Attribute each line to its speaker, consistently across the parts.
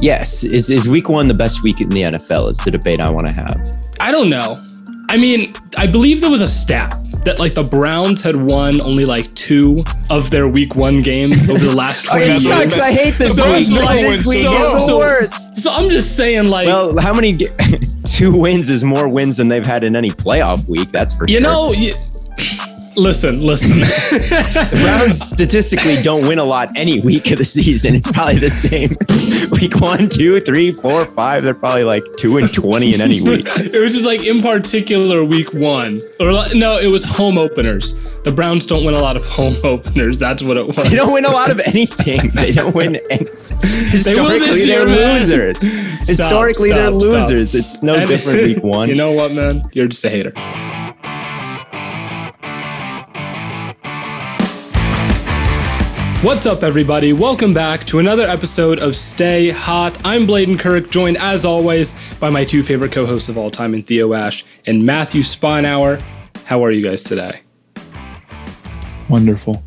Speaker 1: Yes. Is week one the best week in the NFL is the debate I want to have.
Speaker 2: I don't know. I mean, I believe there was a stat that like the Browns had won only like 2 of their week 1 games over the last 20 years.
Speaker 1: It sucks. I hate this week. This week is the worst.
Speaker 2: So I'm just saying, like,
Speaker 1: well, how many 2 wins is more wins than they've had in any playoff week. That's for sure.
Speaker 2: You know, listen.
Speaker 1: The Browns statistically don't win a lot any week of the season. It's probably the same. Week 1, 2, 3, 4, 5. They're probably like 2-20 in any week.
Speaker 2: It was just like in particular week 1. Or no, it was home openers. The Browns don't win a lot of home openers. That's what it was.
Speaker 1: They don't win a lot of anything. They don't win any. Historically, they're losers. Historically, they're losers. It's no different week 1.
Speaker 2: You know what, man? You're just a hater. What's up, everybody? Welcome back to another episode of Stay Hot. I'm Blaiden Kirk, joined as always by my 2 favorite co-hosts of all time in Theo Ash and Matthew Sponhour. How are you guys today?
Speaker 3: Wonderful.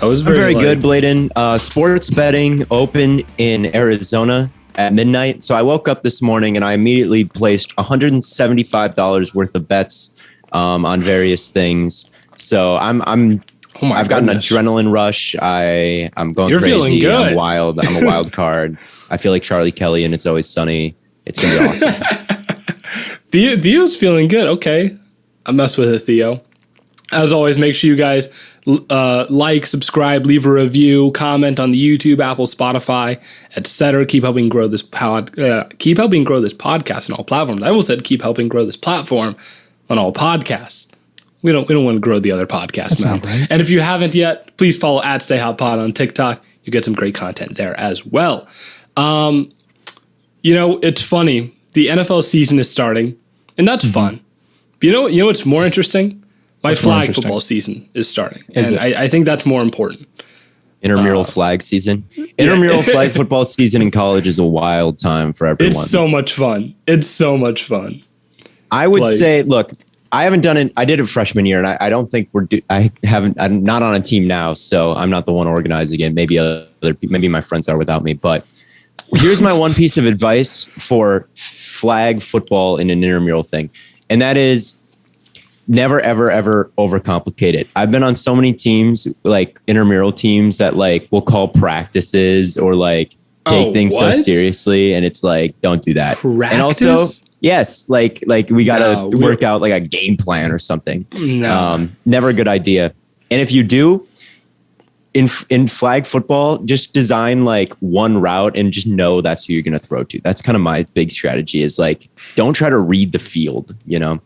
Speaker 2: That was
Speaker 1: very good, Blaiden. Sports betting open in Arizona at midnight. So I woke up this morning and I immediately placed $175 worth of bets on various things. So I've got an adrenaline rush. I'm going
Speaker 2: You're
Speaker 1: crazy.
Speaker 2: Feeling good.
Speaker 1: I'm wild. I'm a wild card. I feel like Charlie Kelly and It's Always Sunny. It's going to be awesome.
Speaker 2: Theo's feeling good. Okay. I mess with it, Theo. As always, make sure you guys like, subscribe, leave a review, comment on the YouTube, Apple, Spotify, etc. Keep helping grow this podcast on all platforms. I almost said keep helping grow this platform on all podcasts. We don't want to grow the other podcasts, man. Right. And if you haven't yet, please follow @StayHotPod on TikTok. You get some great content there as well. You know, it's funny. The NFL season is starting, and that's fun. But you know what's more interesting? My flag football season is starting, and I think that's more important.
Speaker 1: Intramural flag season. Intramural flag football season in college is a wild time for everyone.
Speaker 2: It's so much fun.
Speaker 1: I would say, look, I haven't done it. I did it freshman year, and I don't think I'm not on a team now, so I'm not the one organizing it. Maybe my friends are without me. But here's my one piece of advice for flag football in an intramural thing, and that is never, ever, ever overcomplicate it. I've been on so many teams, like intramural teams, that like will call practices or like take things so seriously, and it's like, don't do that.
Speaker 2: Practice?
Speaker 1: And also, yes, like we gotta work out like a game plan or something.
Speaker 2: No.
Speaker 1: Never a good idea. And if you do, in flag football, just design like one route and just know that's who you're gonna throw to. That's kind of my big strategy. Is like, don't try to read the field. You know.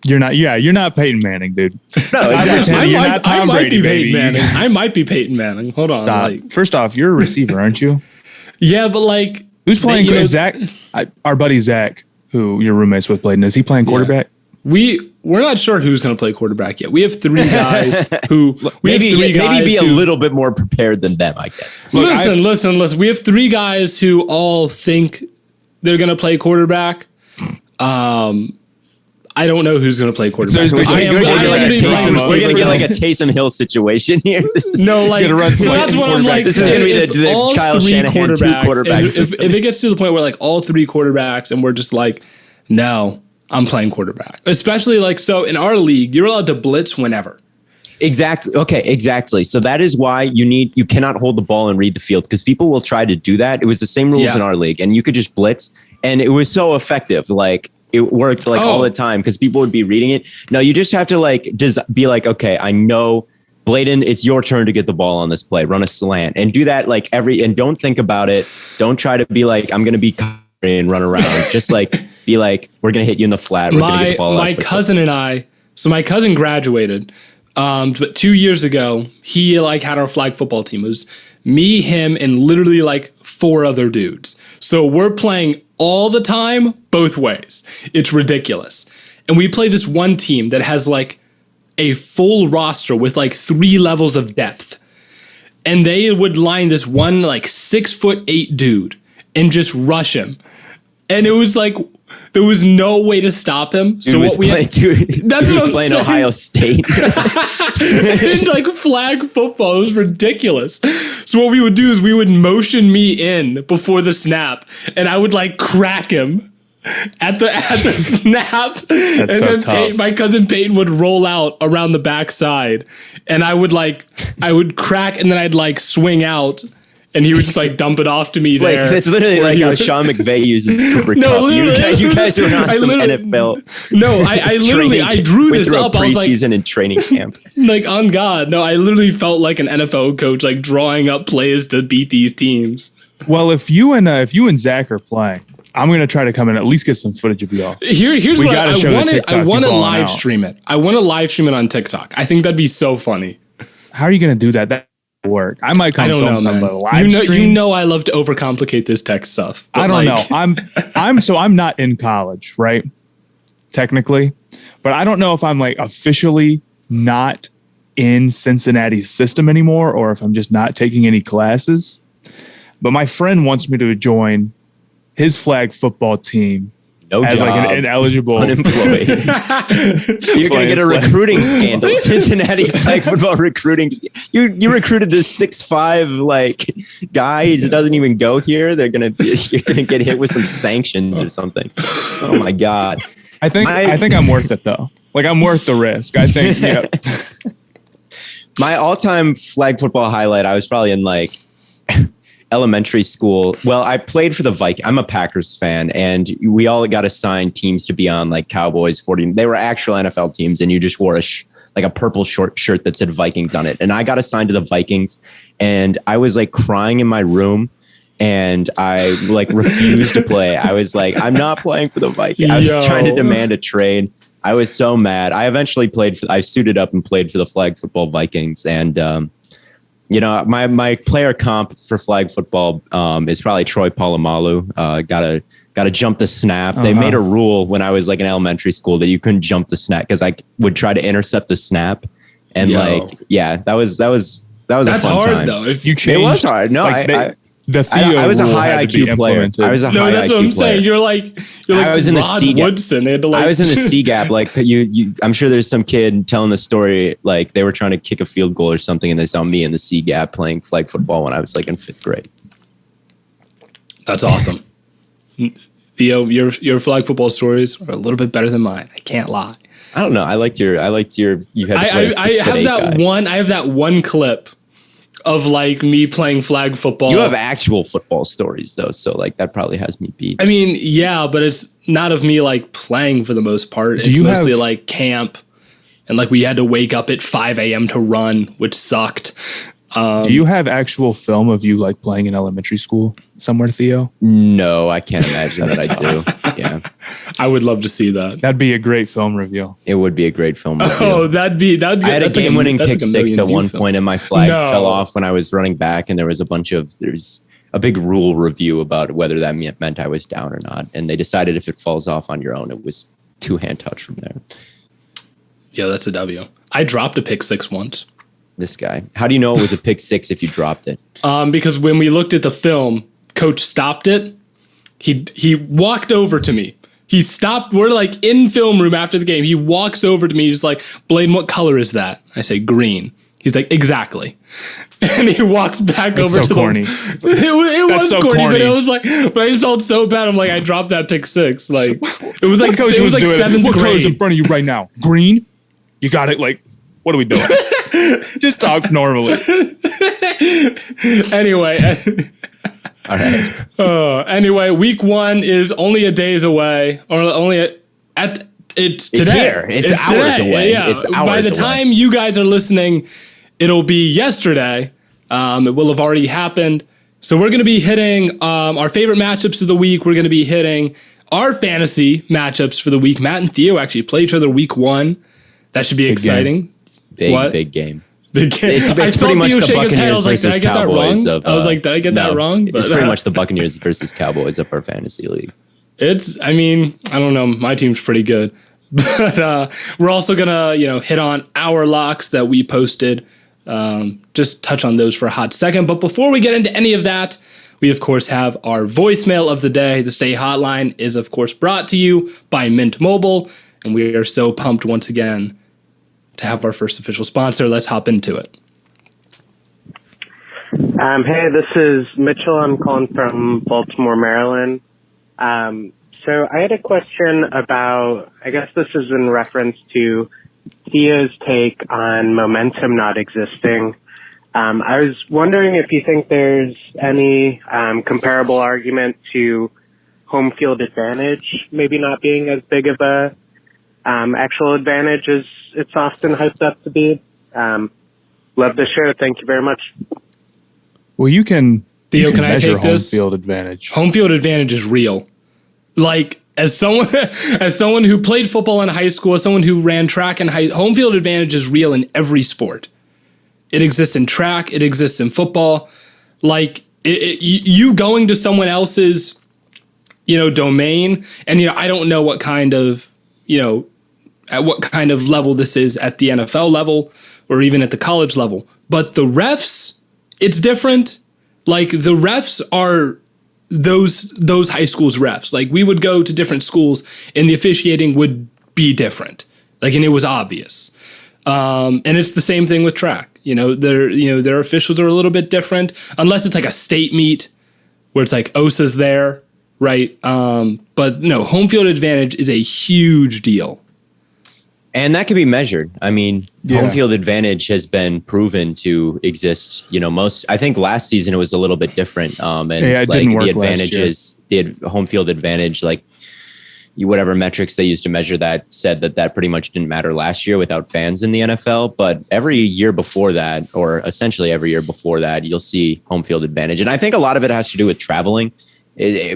Speaker 3: You're not Peyton Manning, dude.
Speaker 1: No, exactly.
Speaker 2: I might be Peyton Manning. I might be Peyton Manning. Hold on. Like,
Speaker 3: first off, you're a receiver, aren't you?
Speaker 2: Yeah, but like,
Speaker 3: who's playing? Zach, our buddy Zach, who you're roommates with, Blaiden. Is he playing quarterback?
Speaker 2: Yeah. We're not sure who's going to play quarterback yet. We have 3 guys who
Speaker 1: maybe be a little bit more prepared than them, I guess.
Speaker 2: Listen. We have 3 guys who all think they're going to play quarterback. I don't know who's going to play quarterback.
Speaker 1: So we're going to get like a Taysom Hill situation here.
Speaker 2: This is so that's what I'm like.
Speaker 1: This is going to be the Kyle Shanahan 2 quarterbacks.
Speaker 2: If it gets to the point where like all 3 quarterbacks and we're just like, no, I'm playing quarterback. Especially like, so in our league, you're allowed to blitz whenever.
Speaker 1: Exactly. Okay, exactly. So that is why you cannot hold the ball and read the field, because people will try to do that. It was the same rules in our league, and you could just blitz, and it was so effective. Like, it worked like all the time because people would be reading it. No, you just have to like be like, okay, I know, Blaiden, it's your turn to get the ball on this play. Run a slant and do that like and don't think about it. Don't try to be like, I'm going to be and run around. Just like be like, we're going to hit you in the flat. We're going to get the ball.
Speaker 2: My cousin and I. So my cousin graduated, but 2 years ago, he like had our flag football team. It was me, him, and literally like 4 other dudes. So we're playing all the time, both ways. It's ridiculous. And we play this one team that has like a full roster with like 3 levels of depth. And they would line this one like 6'8" dude and just rush him. And it was like, There was no way to stop him.
Speaker 1: Dude was playing Ohio State.
Speaker 2: And like flag football, it was ridiculous. So what we would do is we would motion me in before the snap, and I would like crack him at the snap.
Speaker 3: That's
Speaker 2: and
Speaker 3: so
Speaker 2: then
Speaker 3: tough.
Speaker 2: my cousin Peyton would roll out around the backside, and I would crack, and then I'd like swing out. And he would just like dump it off to me there.
Speaker 1: It's literally like how Sean McVay uses Cooper Cup. You guys were on some NFL.
Speaker 2: No, I literally I drew this up. I was like,
Speaker 1: preseason and training camp.
Speaker 2: Like on God, no, I literally felt like an NFL coach, like drawing up plays to beat these teams.
Speaker 3: Well, if you and Zach are playing, I'm gonna try to come in and at least get some footage of y'all.
Speaker 2: Here's what I want to live
Speaker 3: out.
Speaker 2: stream it. I want to live stream it on TikTok. I think that'd be so funny.
Speaker 3: How are you gonna do that? That work. I might come film some live stream.
Speaker 2: You know I love to overcomplicate this tech stuff.
Speaker 3: I don't know. I'm not in college, right? Technically. But I don't know if I'm like officially not in Cincinnati's system anymore or if I'm just not taking any classes. But my friend wants me to join his flag football team.
Speaker 1: No
Speaker 3: as
Speaker 1: job.
Speaker 3: Like an ineligible
Speaker 1: unemployed. You're gonna get a recruiting scandal. Cincinnati flag football recruiting. You recruited this 6'5" like guy. He just doesn't even go here. You're gonna get hit with some sanctions or something. Oh my God.
Speaker 3: I think I'm worth it though. Like I'm worth the risk. I think. Yeah.
Speaker 1: My all-time flag football highlight. I was probably in like elementary school. Well, I played for the Vikings. I'm a Packers fan, and we all got assigned teams to be on, like Cowboys, 40. They were actual NFL teams, and you just wore a purple short shirt that said Vikings on it. And I got assigned to the Vikings, and I was like crying in my room, and I like refused to play. I was like, I'm not playing for the Vikings. I was trying to demand a trade. I was so mad. I eventually I suited up and played for the flag football Vikings, and my player comp for flag football is probably Troy Polamalu. Got to jump the snap. They made a rule when I was like in elementary school that you couldn't jump the snap because I would try to intercept the snap, and that was
Speaker 2: That's
Speaker 1: a fun
Speaker 2: hard
Speaker 1: time.
Speaker 2: though. If
Speaker 3: You changed,
Speaker 1: it was hard. No,
Speaker 3: like I
Speaker 1: was a high IQ player. I was a high IQ player.
Speaker 2: That's what I'm saying. You're like
Speaker 1: I was in the C gap.
Speaker 2: Woodson. They had to like.
Speaker 1: I was in the C gap. Like I'm sure there's some kid telling the story. Like they were trying to kick a field goal or something, and they saw me in the C gap playing flag football when I was like in 5th grade.
Speaker 2: That's awesome. Theo, your flag football stories are a little bit better than mine. I can't lie.
Speaker 1: I don't know. I liked your. You had.
Speaker 2: I have that one clip of like me playing flag football.
Speaker 1: You have actual football stories though, so like that probably has me beat.
Speaker 2: I mean, yeah, but it's not of me like playing for the most part. It's mostly like camp, and like we had to wake up at 5 a.m. to run, which sucked.
Speaker 3: Do you have actual film of you like playing in elementary school somewhere, Theo?
Speaker 1: No, I can't imagine that I do. Yeah,
Speaker 2: I would love to see that.
Speaker 3: That'd be a great film reveal.
Speaker 1: It would be a great film review.
Speaker 2: Oh, that'd be. I
Speaker 1: had a game-winning pick six at one point, and my flag
Speaker 2: No.
Speaker 1: fell off when I was running back, and there's a big rule review about whether that meant I was down or not, and they decided if it falls off on your own, it was two-hand touch from there.
Speaker 2: Yeah, that's a W. I dropped a pick six once.
Speaker 1: This guy. How do you know it was a pick six if you dropped it?
Speaker 2: Because when we looked at the film, coach stopped it. He walked over to me. He stopped. We're like in film room after the game. He walks over to me. He's like, Blaiden, what color is that? I say green. He's like, exactly. And he walks back
Speaker 3: That's
Speaker 2: over
Speaker 3: so
Speaker 2: to
Speaker 3: corny.
Speaker 2: It was
Speaker 3: so
Speaker 2: corny,
Speaker 3: corny.
Speaker 2: but it was like, but I just felt so bad. I'm like, I dropped that pick six. Like it was like
Speaker 3: Coach
Speaker 2: it was like
Speaker 3: doing?
Speaker 2: 7th
Speaker 3: What color is in
Speaker 2: grade.
Speaker 3: front of you right now? Green? You got it. Like, what are we doing? Just talk normally.
Speaker 2: Anyway.
Speaker 1: All right.
Speaker 2: Anyway, week 1 is only a days away, or only it's today.
Speaker 1: It's here. It's hours
Speaker 2: today.
Speaker 1: away.
Speaker 2: Yeah.
Speaker 1: It's hours
Speaker 2: By the
Speaker 1: away.
Speaker 2: time you guys are listening, it'll be yesterday. It will have already happened. So we're going to be hitting our favorite matchups of the week. We're going to be hitting our fantasy matchups for the week. Matt and Theo actually play each other week 1. That should be exciting.
Speaker 1: Big game.
Speaker 2: Big game.
Speaker 1: It's
Speaker 2: I saw
Speaker 1: pretty much
Speaker 2: Theo
Speaker 1: the
Speaker 2: shake his head. I
Speaker 1: Buccaneers
Speaker 2: was like, did I
Speaker 1: versus
Speaker 2: get that
Speaker 1: Cowboys.
Speaker 2: wrong? I was like, did I get that wrong?
Speaker 1: It's pretty much the Buccaneers versus Cowboys of our fantasy league.
Speaker 2: I mean, I don't know. My team's pretty good. But we're also going to, hit on our locks that we posted. Just touch on those for a hot second. But before we get into any of that, we of course have our voicemail of the day. The Stay Hotline is of course brought to you by Mint Mobile, and we are so pumped once again to have our first official sponsor. Let's hop into it.
Speaker 4: Hey, this is Mitchell. I'm calling from Baltimore, Maryland. So I had a question about, I guess this is in reference to Theo's take on momentum not existing. I was wondering if you think there's any comparable argument to home field advantage maybe not being as big of a actual advantage as it's often hyped up to be. Love the show. Thank you very much.
Speaker 3: Well, you can.
Speaker 2: Theo,
Speaker 3: you
Speaker 2: can I take
Speaker 3: home
Speaker 2: this?
Speaker 3: Home field advantage.
Speaker 2: Home field advantage is real. Like, as someone who played football in high school, as someone who ran track in home field advantage is real in every sport. It exists in track. It exists in football. Like, you going to someone else's, domain, and I don't know what kind of, at what kind of level this is at the NFL level or even at the college level, but the refs, it's different. Like, the refs are those high schools refs. Like, we would go to different schools and the officiating would be different. Like, and it was obvious. And it's the same thing with track. Their officials are a little bit different, unless it's like a state meet where it's like OSA's there, right? But no, home field advantage is a huge deal.
Speaker 1: And that can be measured. I mean, home field advantage has been proven to exist. I think last season it was a little bit different. And
Speaker 3: it
Speaker 1: like
Speaker 3: didn't work
Speaker 1: the advantages, the home field advantage, like whatever metrics they used to measure that said that pretty much didn't matter last year without fans in the NFL. But every year before that, or essentially every year before that, you'll see home field advantage. And I think a lot of it has to do with traveling.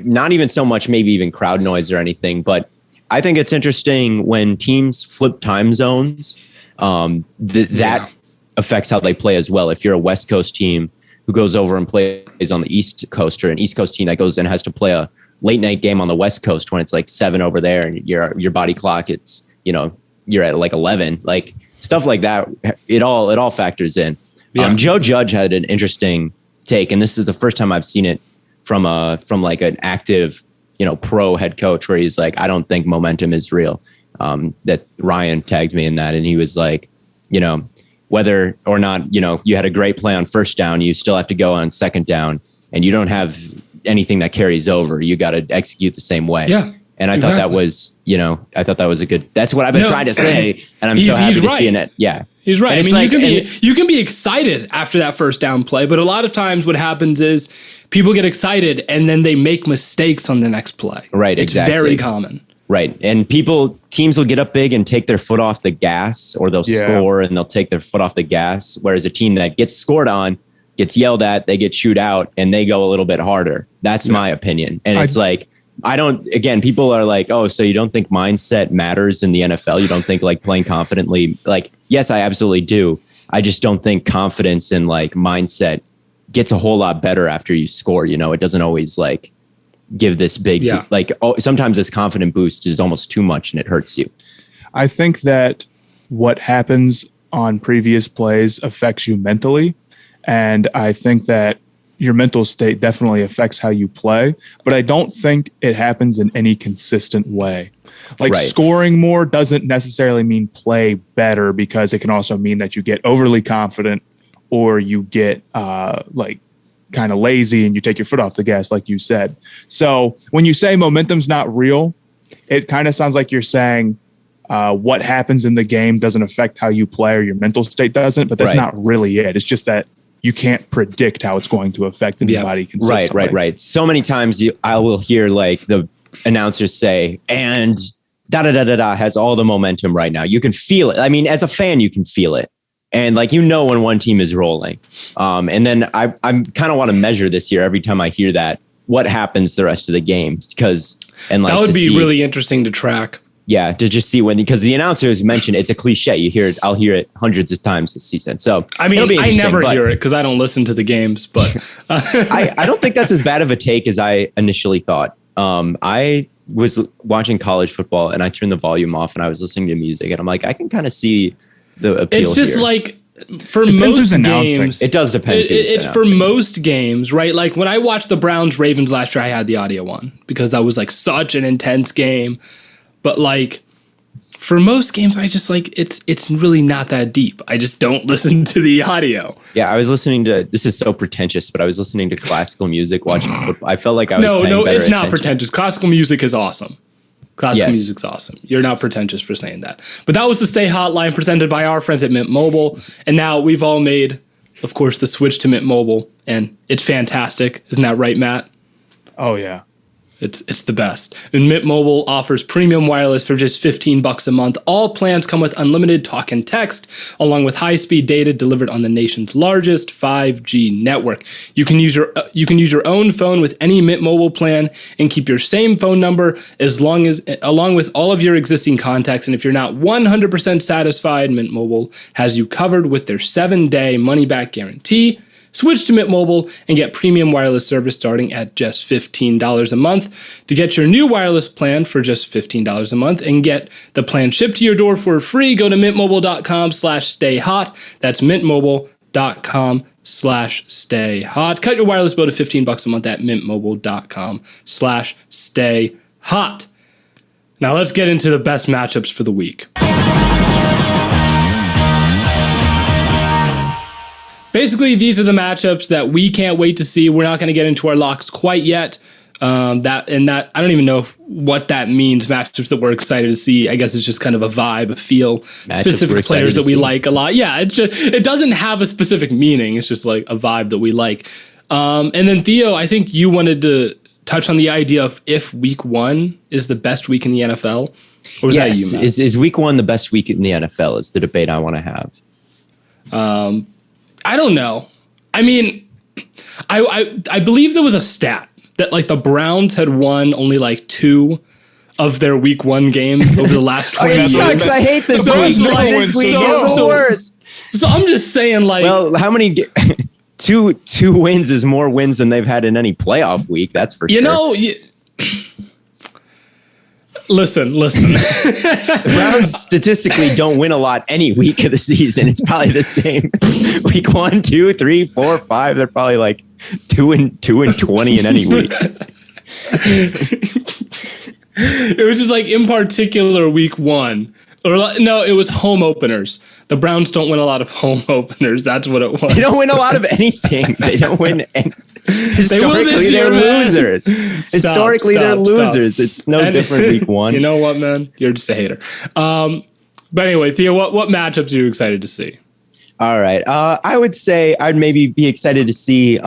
Speaker 1: Not even so much, maybe even crowd noise or anything, but I think it's interesting when teams flip time zones, that affects how they play as well. If you're a West Coast team who goes over and plays on the East Coast, or an East Coast team that goes and has to play a late night game on the West Coast when it's like 7 over there and your body clock, it's, you're at like 11, like stuff like that. It all factors in. Yeah. Joe Judge had an interesting take, and this is the first time I've seen it from like an active, pro head coach, where he's like, I don't think momentum is real. That Ryan tagged me in that, and he was like, whether or not, you had a great play on first down, you still have to go on second down, and you don't have anything that carries over. You got to execute the same way. Yeah. And I thought that was, that's what I've been trying to say. And I'm so happy to see it. Yeah.
Speaker 2: He's right. I mean, you can be excited after that first down play, but a lot of times what happens is people get excited and then they make mistakes on the next play.
Speaker 1: Right.
Speaker 2: It's very common.
Speaker 1: Right. And teams will get up big and take their foot off the gas, or they'll score and they'll take their foot off the gas. Whereas a team that gets scored on, gets yelled at, they get chewed out, and they go a little bit harder. That's my opinion. And it's like, people are like, oh, so you don't think mindset matters in the NFL? You don't think like playing confidently? Like, yes, I absolutely do. I just don't think confidence and like mindset gets a whole lot better after you score. It doesn't always like give this big, sometimes this confident boost is almost too much and it hurts you.
Speaker 3: I think that what happens on previous plays affects you mentally. And I think that your mental state definitely affects how you play, but I don't think it happens in any consistent way. Like scoring more doesn't necessarily mean play better, because it can also mean that you get overly confident, or you get like kind of lazy and you take your foot off the gas, like you said. So when you say momentum's not real, it kind of sounds like you're saying what happens in the game doesn't affect how you play, or your mental state doesn't, but that's not really it. It's just that you can't predict how it's going to affect anybody consistently.
Speaker 1: Right. So many times I will hear like the announcers say, and da-da-da-da-da has all the momentum right now. You can feel it. I mean, as a fan, you can feel it. And like, when one team is rolling. And then I kind of want to measure this year every time I hear that, what happens the rest of the game. That
Speaker 2: would be really interesting to track.
Speaker 1: Yeah, to just see because the announcers mentioned it's a cliche. I'll hear it hundreds of times this season. So
Speaker 2: I mean, I never hear it because I don't listen to the games, but
Speaker 1: I don't think that's as bad of a take as I initially thought. I was watching college football and I turned the volume off and I was listening to music and I'm like, I can kind of see the appeal.
Speaker 2: It's just
Speaker 1: here.
Speaker 2: like for
Speaker 3: Depends who's
Speaker 2: most
Speaker 3: announcing.
Speaker 2: games,
Speaker 1: It does depend.
Speaker 2: it's for most games, right? Like when I watched the Browns Ravens last year, I had the audio on because that was like such an intense game. But like for most games, I just like it's really not that deep. I just don't listen to the audio.
Speaker 1: Yeah, I was listening to, this is so pretentious, but I was listening to classical music watching football. I felt like I was paying
Speaker 2: No,
Speaker 1: better
Speaker 2: it's not
Speaker 1: attention.
Speaker 2: pretentious. Classical music is awesome. Classical
Speaker 1: Yes.
Speaker 2: music's awesome. You're not pretentious for saying that. But that was the Stay Hotline presented by our friends at Mint Mobile. And now we've all made, of course, the switch to Mint Mobile. And it's fantastic. Isn't that right, Matt?
Speaker 3: Oh, yeah.
Speaker 2: It's the best. And Mint Mobile offers premium wireless for just $15 a month. All plans come with unlimited talk and text, along with high-speed data delivered on the nation's largest 5G network. You can use your own phone with any Mint Mobile plan and keep your same phone number along with all of your existing contacts. And if you're not 100% satisfied, Mint Mobile has you covered with their 7-day money-back guarantee. Switch to Mint Mobile and get premium wireless service starting at just $15 a month. To get your new wireless plan for just $15 a month and get the plan shipped to your door for free, go to mintmobile.com/stayhot. That's mintmobile.com/stayhot. Cut your wireless bill to $15 a month at mintmobile.com/stayhot. Now let's get into the best matchups for the week. Basically, these are the matchups that we can't wait to see. We're not going to get into our locks quite yet. I don't even know what that means. Matchups that we're excited to see. I guess it's just kind of a vibe, a feel. Specific players that we like a lot. Yeah, it doesn't have a specific meaning. It's just like a vibe that we like. And then Theo, I think you wanted to touch on the idea of if week 1 is the best week in the NFL. Or was that you, Matt?
Speaker 1: Is week 1 the best week in the NFL? Is the debate I want to have.
Speaker 2: I don't know. I mean, I believe there was a stat that like the Browns had won only like 2 of their week 1 games over the last 20 years.
Speaker 1: It sucks. I hate this week. This week is the worst.
Speaker 2: So I'm just saying, like,
Speaker 1: well, how many? Two wins is more wins than they've had in any playoff week. That's for sure.
Speaker 2: You know. Listen.
Speaker 1: The Browns statistically don't win a lot any week of the season. It's probably the same. Week 1, 2, 3, 4, 5. They're probably like 2 and 20 in any week.
Speaker 2: It was just like in particular week 1. Or no, it was home openers. The Browns don't win a lot of home openers. That's what it was.
Speaker 1: They don't win a lot of anything. They don't win any. Historically,
Speaker 2: they're
Speaker 1: losers. Historically, they're losers. It's no different week 1.
Speaker 2: You know what, man? You're just a hater. But anyway, Theo, what matchups are you excited to see?
Speaker 1: All right. I would say I'd maybe be excited to see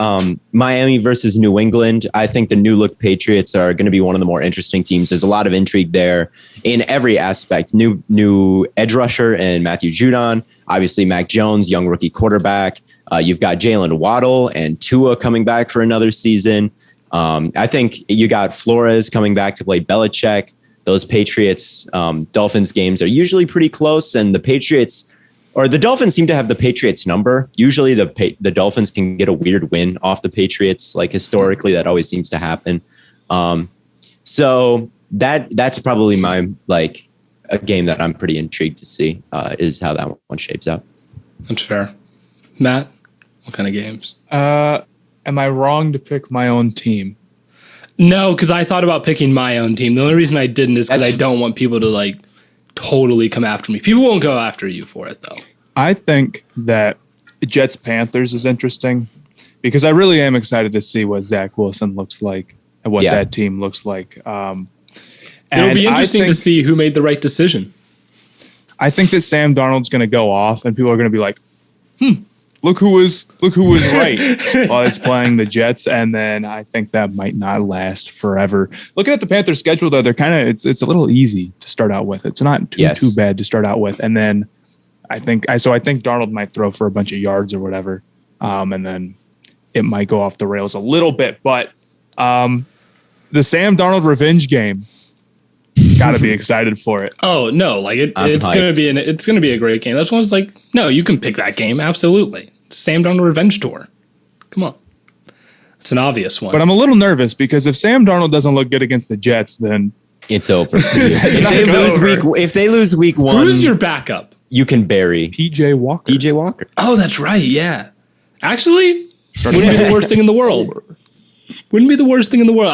Speaker 1: Miami versus New England. I think the new look Patriots are going to be one of the more interesting teams. There's a lot of intrigue there in every aspect. New edge rusher and Matthew Judon. Obviously, Mac Jones, young rookie quarterback. You've got Jalen Waddle and Tua coming back for another season. I think you got Flores coming back to play Belichick. Those Patriots Dolphins games are usually pretty close, and the Patriots or the Dolphins seem to have the Patriots number. Usually the Dolphins can get a weird win off the Patriots. Like historically, that always seems to happen. So that's probably my a game that I'm pretty intrigued to see is how that one shapes up.
Speaker 2: That's fair. Matt, what kind of games?
Speaker 3: Am I wrong to pick my own team?
Speaker 2: No, because I thought about picking my own team. The only reason I didn't is because I don't want people to totally come after me. People won't go after you for it, though.
Speaker 3: I think that Jets Panthers is interesting because I really am excited to see what Zach Wilson looks like and what that team looks like.
Speaker 2: It'll be interesting to see who made the right decision.
Speaker 3: I think that Sam Darnold's going to go off and people are going to be like, look who was right while it's playing the Jets. And then I think that might not last forever. Looking at the Panthers schedule, though, they're kind of it's a little easy to start out with. It's not too bad to start out with. And then I think Darnold might throw for a bunch of yards or whatever. And then it might go off the rails a little bit. But the Sam Darnold revenge game, got to be excited for it.
Speaker 2: Oh no, it's going to be a great game. That's one's no, you can pick that game. Absolutely. Sam Darnold revenge tour. Come on. It's an obvious one.
Speaker 3: But I'm a little nervous because if Sam Darnold doesn't look good against the Jets, then
Speaker 1: it's over. If they lose week 1,
Speaker 2: who's your backup?
Speaker 1: you can bury
Speaker 3: PJ Walker.
Speaker 1: PJ Walker.
Speaker 2: Oh, that's right. Yeah. Actually, wouldn't be the worst thing in the world. Wouldn't be the worst thing in the world.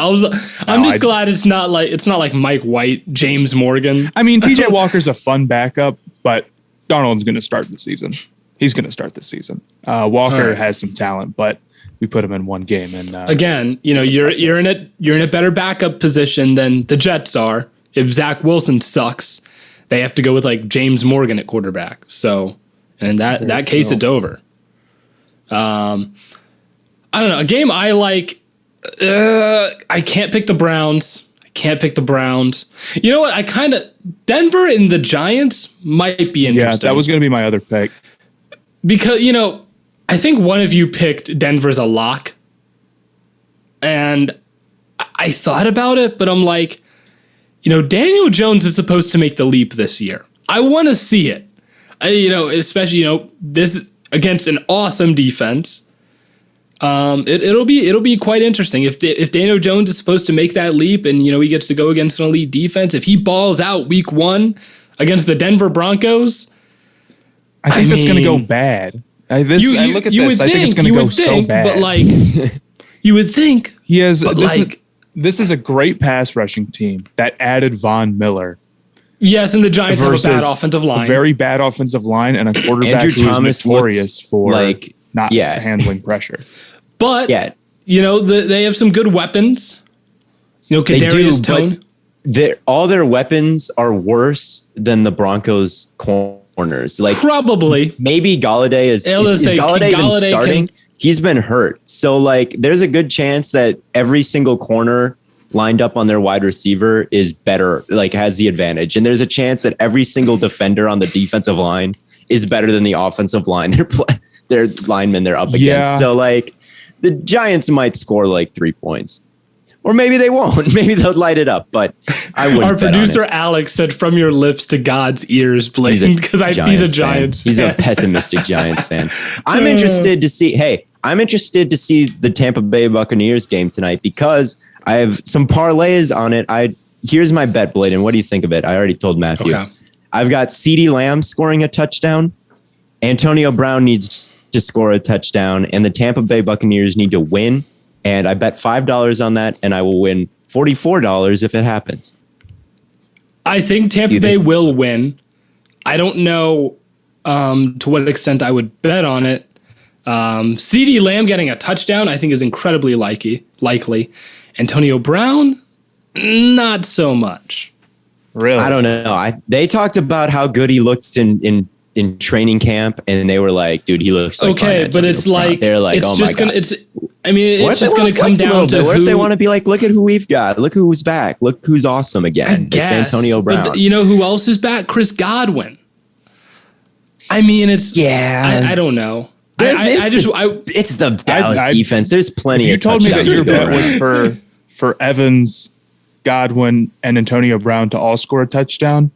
Speaker 2: I'm just glad it's not like Mike White, James Morgan.
Speaker 3: I mean, PJ Walker's a fun backup, but Darnold's going to start the season. He's going to start the season. Walker has some talent, but we put him in one game. And
Speaker 2: again, you're in a better backup position than the Jets are. If Zach Wilson sucks, they have to go with like James Morgan at quarterback. So, and in that case, it's over. I don't know. A game I like. I can't pick the Browns. You know what? Denver and the Giants might be interesting.
Speaker 3: Yeah, that was going to be my other pick.
Speaker 2: Because, I think one of you picked Denver's a lock. And I thought about it, but I'm like, Daniel Jones is supposed to make the leap this year. I want to see it. Especially, this against an awesome defense. It'll be quite interesting if Daniel Jones is supposed to make that leap and he gets to go against an elite defense. If he balls out week 1 against the Denver Broncos,
Speaker 3: I think that's going to go bad. I think it's going to go so bad.
Speaker 2: But like, you would think
Speaker 3: he has. This is a great pass rushing team that added Von Miller.
Speaker 2: Yes, and the Giants have a bad offensive line,
Speaker 3: a very bad offensive line, and a quarterback who's notorious for not handling pressure.
Speaker 2: But they have some good weapons. Kadarius Toney.
Speaker 1: All their weapons are worse than the Broncos' corners. Like
Speaker 2: probably,
Speaker 1: maybe Galladay is Galladay even starting? He's been hurt, so like there's a good chance that every single corner lined up on their wide receiver is better, like has the advantage, and there's a chance that every single defender on the defensive line is better than the offensive line. Their linemen they're up against. So like the Giants might score like 3 points. Or maybe they won't. Maybe they'll light it up, but I wouldn't.
Speaker 2: Our producer Alex said, "From your lips to God's ears, Blaiden," because he's a Giants fan.
Speaker 1: He's a pessimistic Giants fan. I'm interested to see the Tampa Bay Buccaneers game tonight because I have some parlays on it. Here's my bet, Blaiden. What do you think of it? I already told Matthew. Okay. I've got CeeDee Lamb scoring a touchdown. Antonio Brown needs to score a touchdown, and the Tampa Bay Buccaneers need to win. And I bet $5 on that, and I will win $44 if it happens.
Speaker 2: I think Tampa Bay will win. I don't know to what extent I would bet on it. CeeDee Lamb getting a touchdown, I think, is incredibly likely. Antonio Brown, not so much.
Speaker 1: Really? I don't know. They talked about how good he looked in training camp, and they were like, "Dude, he looks like
Speaker 2: okay." But it's Brown. Like they're like, "Oh my God." It's just going to come down to
Speaker 1: what if they want to be like, "Look at who we've got. Look who's back. Look who's awesome again." It's Antonio Brown.
Speaker 2: But you know who else is back? Chris Godwin. I don't know.
Speaker 1: It's the Dallas defense. There's plenty.
Speaker 3: You told me that your bet was for Evans, Godwin, and Antonio Brown to all score a touchdown.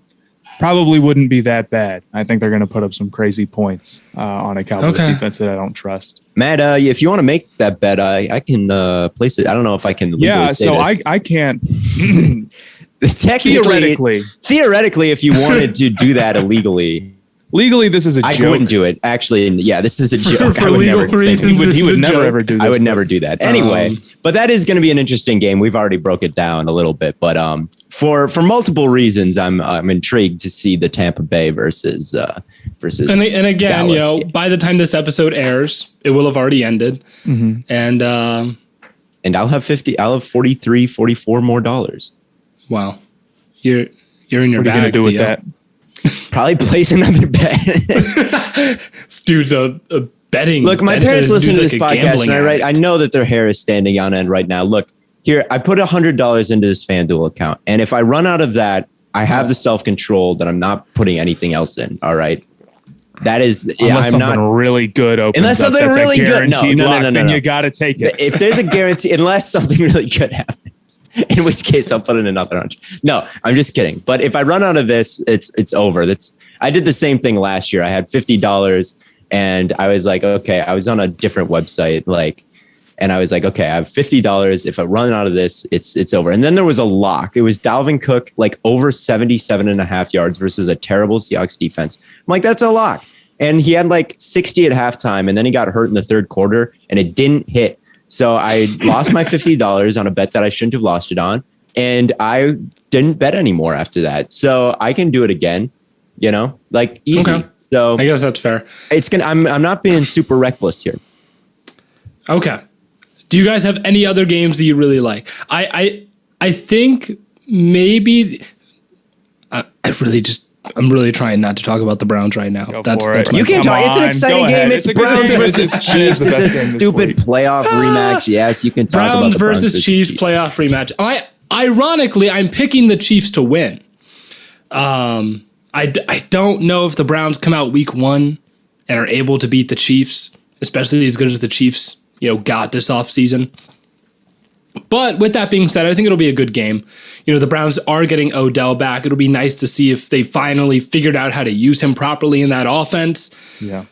Speaker 3: Probably wouldn't be that bad. I think they're going to put up some crazy points on a Cowboys defense that I don't trust.
Speaker 1: Matt, if you want to make that bet, I can place it. I don't know if I can legally say this.
Speaker 3: I can't.
Speaker 1: Theoretically, if you wanted to do that illegally.
Speaker 3: Legally, this is a joke.
Speaker 1: I wouldn't do it. Actually, yeah, this is a joke.
Speaker 2: For legal reasons,
Speaker 3: he would never ever do this.
Speaker 1: I would never do that. Anyway, but that is going to be an interesting game. We've already broke it down a little bit, but for multiple reasons, I'm intrigued to see the Tampa Bay versus.
Speaker 2: And again, Dallas by the time this episode airs, it will have already ended, and
Speaker 1: I'll have 50. I'll have 43, 44 more dollars.
Speaker 2: Wow, you're in your bag. What are you gonna do with that?
Speaker 1: Probably place another bet.
Speaker 2: This dude's a betting.
Speaker 1: Look, my parents listen to this podcast, and I know that their hair is standing on end right now. Look, here, I put $100 into this FanDuel account, and if I run out of that, I have the self-control that I'm not putting anything else in. All right. That is,
Speaker 3: unless something really good opens
Speaker 1: unless something
Speaker 3: up,
Speaker 1: really good. No.
Speaker 3: Then you got to take it.
Speaker 1: If there's a guarantee, unless something really good happens. In which case, I'll put in another 100. No, I'm just kidding. But if I run out of this, it's over. I did the same thing last year. I had $50, and I was like, okay. I was on a different website, And I was like, okay, I have $50. If I run out of this, it's over. And then there was a lock. It was Dalvin Cook, like over 77.5 yards versus a terrible Seahawks defense. I'm like, that's a lock. And he had like 60 at halftime, and then he got hurt in the third quarter, and it didn't hit. So I lost my $50 on a bet that I shouldn't have lost it on. And I didn't bet anymore after that. So I can do it again, like easy. Okay. So
Speaker 2: I guess that's fair.
Speaker 1: I'm not being super reckless here.
Speaker 2: Okay. Do you guys have any other games that you really like? I think maybe I'm really trying not to talk about the Browns right now. That's
Speaker 1: you can talk. It's an exciting game. It's Browns versus Chiefs. It's a stupid playoff rematch. Yes, you can talk about the
Speaker 2: Browns versus Chiefs playoff rematch. Ironically, I'm picking the Chiefs to win. I don't know if the Browns come out week 1 and are able to beat the Chiefs, especially as good as the Chiefs, got this offseason. But with that being said, I think it'll be a good game. The Browns are getting Odell back. It'll be nice to see if they finally figured out how to use him properly in that offense. Yeah.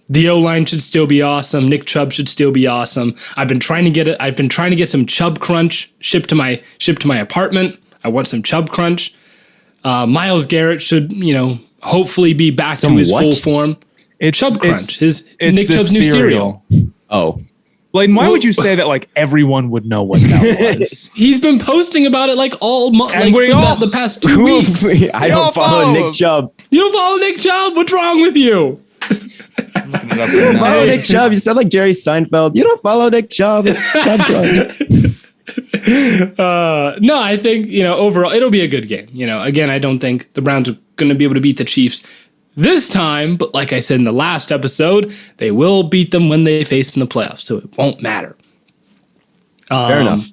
Speaker 2: The O-line should still be awesome. Nick Chubb should still be awesome. I've been trying to get some Chubb Crunch shipped to my apartment. I want some Chubb Crunch. Myles Garrett should, hopefully be back to his full form. It's Chubb Crunch, it's Nick Chubb's new cereal.
Speaker 1: Oh.
Speaker 3: Blaiden, why would you say that like everyone would know what that was?
Speaker 2: He's been posting about it like all month, the past 2 weeks.
Speaker 1: I don't follow Nick Chubb.
Speaker 2: You don't follow Nick Chubb? What's wrong with you?
Speaker 1: I'm looking it up right now. Follow Nick Chubb. You sound like Jerry Seinfeld. You don't follow Nick Chubb. It's Chubb Crunch.
Speaker 2: No, I think, overall, it'll be a good game. Again, I don't think the Browns are going to be able to beat the Chiefs this time, but like I said in the last episode, they will beat them when they face in the playoffs, so it won't matter.
Speaker 1: Fair enough.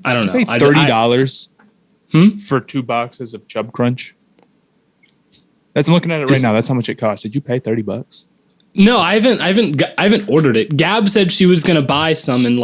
Speaker 2: I don't know.
Speaker 3: Pay $30 for 2 boxes of Chubb Crunch. I'm looking at it right now. That's how much it costs. Did you pay $30?
Speaker 2: No, I haven't ordered it. Gab said she was going to buy some and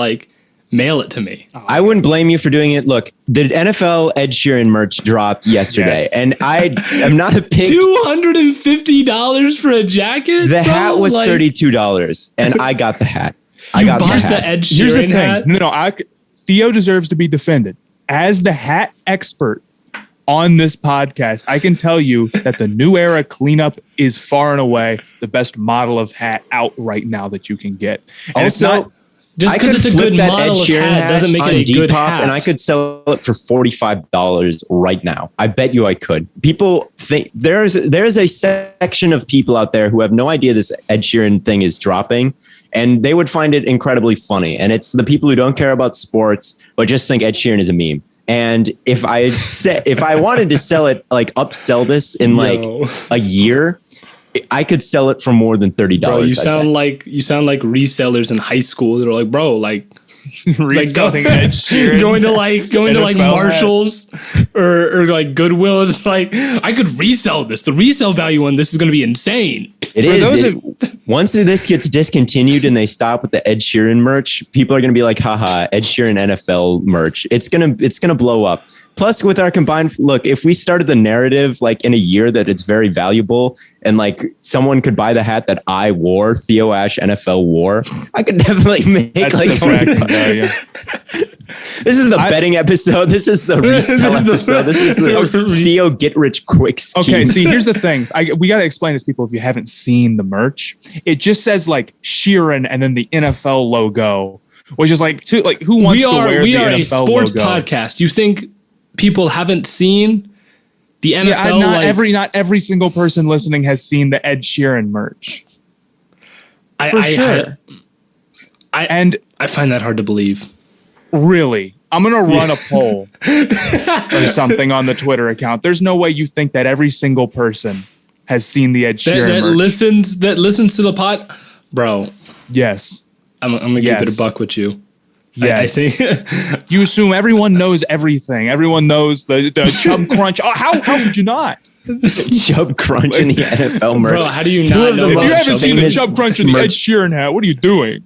Speaker 2: mail it to me.
Speaker 1: I wouldn't blame you for doing it. Look, the NFL Ed Sheeran merch dropped yesterday, and I am not a pig.
Speaker 2: $250 for a jacket?
Speaker 1: The hat was $32, and I got the hat. I got the
Speaker 2: Ed Sheeran
Speaker 3: Here's the thing.
Speaker 2: hat?
Speaker 3: No, Theo deserves to be defended. As the hat expert on this podcast, I can tell you that the New Era cleanup is far and away the best model of hat out right now that you can get. And it's not...
Speaker 2: Just because it's a good model of hat doesn't make it a good hat.
Speaker 1: And I could sell it for $45 right now. I bet you I could. People think there's a section of people out there who have no idea this Ed Sheeran thing is dropping, and they would find it incredibly funny. And it's the people who don't care about sports but just think Ed Sheeran is a meme. And if I wanted to sell it, upsell this in a year, I could sell it for more than $30.
Speaker 2: Bro, you sound like resellers in high school. They're like, bro,
Speaker 3: reselling Ed Sheeran,
Speaker 2: going to Marshalls or Goodwill. It's like, I could resell this. The resale value on this is going to be insane.
Speaker 1: It is. Once this gets discontinued and they stop with the Ed Sheeran merch, people are going to be like, haha, Ed Sheeran NFL merch. It's gonna blow up. Plus, with our combined look, if we started the narrative in a year that it's very valuable and someone could buy the hat that I wore, Theo Ash NFL wore, I could definitely make This is the betting episode. This is the resale episode. This is the Theo get rich quick scheme.
Speaker 3: Okay, see, here's the thing. We got to explain to people if you haven't seen the merch. It just says Sheeran and then the NFL logo, which is who wants to wear the NFL logo?
Speaker 2: We are a sports podcast. You think people haven't seen the NFL?
Speaker 3: Not every single person listening has seen the Ed Sheeran merch. For sure.
Speaker 2: I find that hard to believe.
Speaker 3: Really? I'm going to run a poll or something on the Twitter account. There's no way you think that every single person has seen the Ed Sheeran merch.
Speaker 2: That listens to the pod. Bro.
Speaker 3: Yes.
Speaker 2: I'm going to keep it a buck with you.
Speaker 3: Yes.
Speaker 2: I think
Speaker 3: you assume everyone knows everything. Everyone knows the Chubb Crunch. Oh, how could you not?
Speaker 1: Chubb Crunch in the NFL merch.
Speaker 2: Bro, how do you not know?
Speaker 3: If you haven't seen the Chubb Crunch in the Ed Sheeran hat, what are you doing?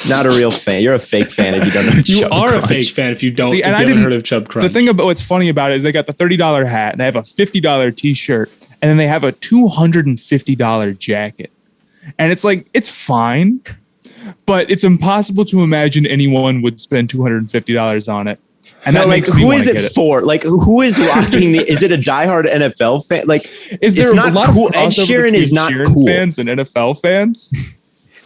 Speaker 1: Not a real fan. You're a fake fan if you don't know.
Speaker 2: You are a fake fan if you don't. I haven't heard of Chubb Crunch.
Speaker 3: The thing about what's funny about it is they got the $30 hat, they have a $50 T-shirt, and then they have a $250 jacket, and it's it's fine. but it's impossible to imagine anyone would spend $250 on it. And that makes me
Speaker 1: who
Speaker 3: wanna
Speaker 1: is it
Speaker 3: get
Speaker 1: for? Like, who is locking the? Is it a diehard NFL fan? Like,
Speaker 3: Is there
Speaker 1: it's
Speaker 3: a
Speaker 1: not
Speaker 3: lot
Speaker 1: cool.
Speaker 3: of
Speaker 1: Ed
Speaker 3: crossover
Speaker 1: Sheeran is
Speaker 3: between
Speaker 1: not
Speaker 3: Sheeran
Speaker 1: cool.
Speaker 3: fans and NFL fans?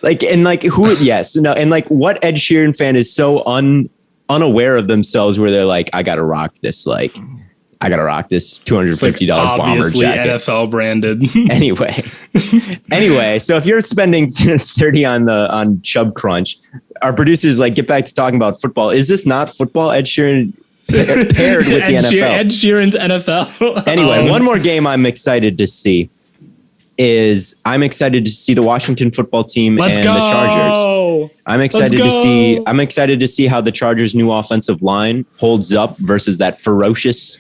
Speaker 1: Like, and like who? Yes, no, and like what Ed Sheeran fan is so unaware of themselves where they're like, I gotta rock this. Like, I gotta rock this $250 bomber
Speaker 2: obviously
Speaker 1: jacket.
Speaker 2: NFL branded.
Speaker 1: Anyway, so if you're spending 30 on Chub Crunch, our producers like get back to talking about football. Is this not football? Ed Sheeran paired with the NFL.
Speaker 2: Ed Sheeran's NFL.
Speaker 1: Anyway, one more game I'm excited to see is I'm excited to see the Washington football team and the Chargers. I'm excited to see how the Chargers' new offensive line holds up versus that ferocious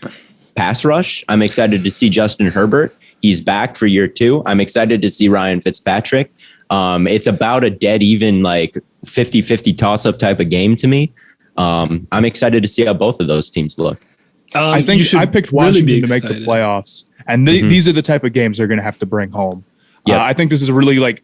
Speaker 1: pass rush. I'm excited to see Justin Herbert. He's back for year 2. I'm excited to see Ryan Fitzpatrick. It's about a dead even like 50-50 toss-up type of game to me. I'm excited to see how both of those teams look.
Speaker 3: I think I picked Washington to make the playoffs. And these are the type of games they're going to have to bring home. Yeah, I think this is really like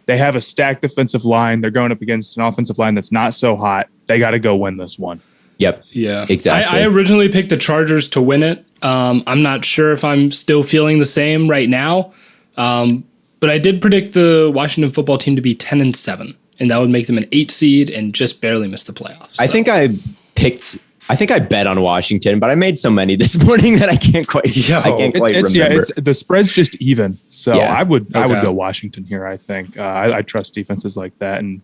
Speaker 3: they have a stacked defensive line. They're going up against an offensive line that's not so hot. They got to go win this one.
Speaker 1: Yep.
Speaker 2: Yeah,
Speaker 1: exactly.
Speaker 2: I originally picked the Chargers to win it. I'm not sure if I'm still feeling the same right now. But I did predict the Washington football team to be 10-7, and that would make them an 8 seed and just barely miss the playoffs. So.
Speaker 1: I think I bet on Washington, but I made so many this morning that I can't quite remember.
Speaker 3: Yeah, the spread's just even. So
Speaker 1: Yeah.
Speaker 3: I would go Washington here. I think I trust defenses like that, and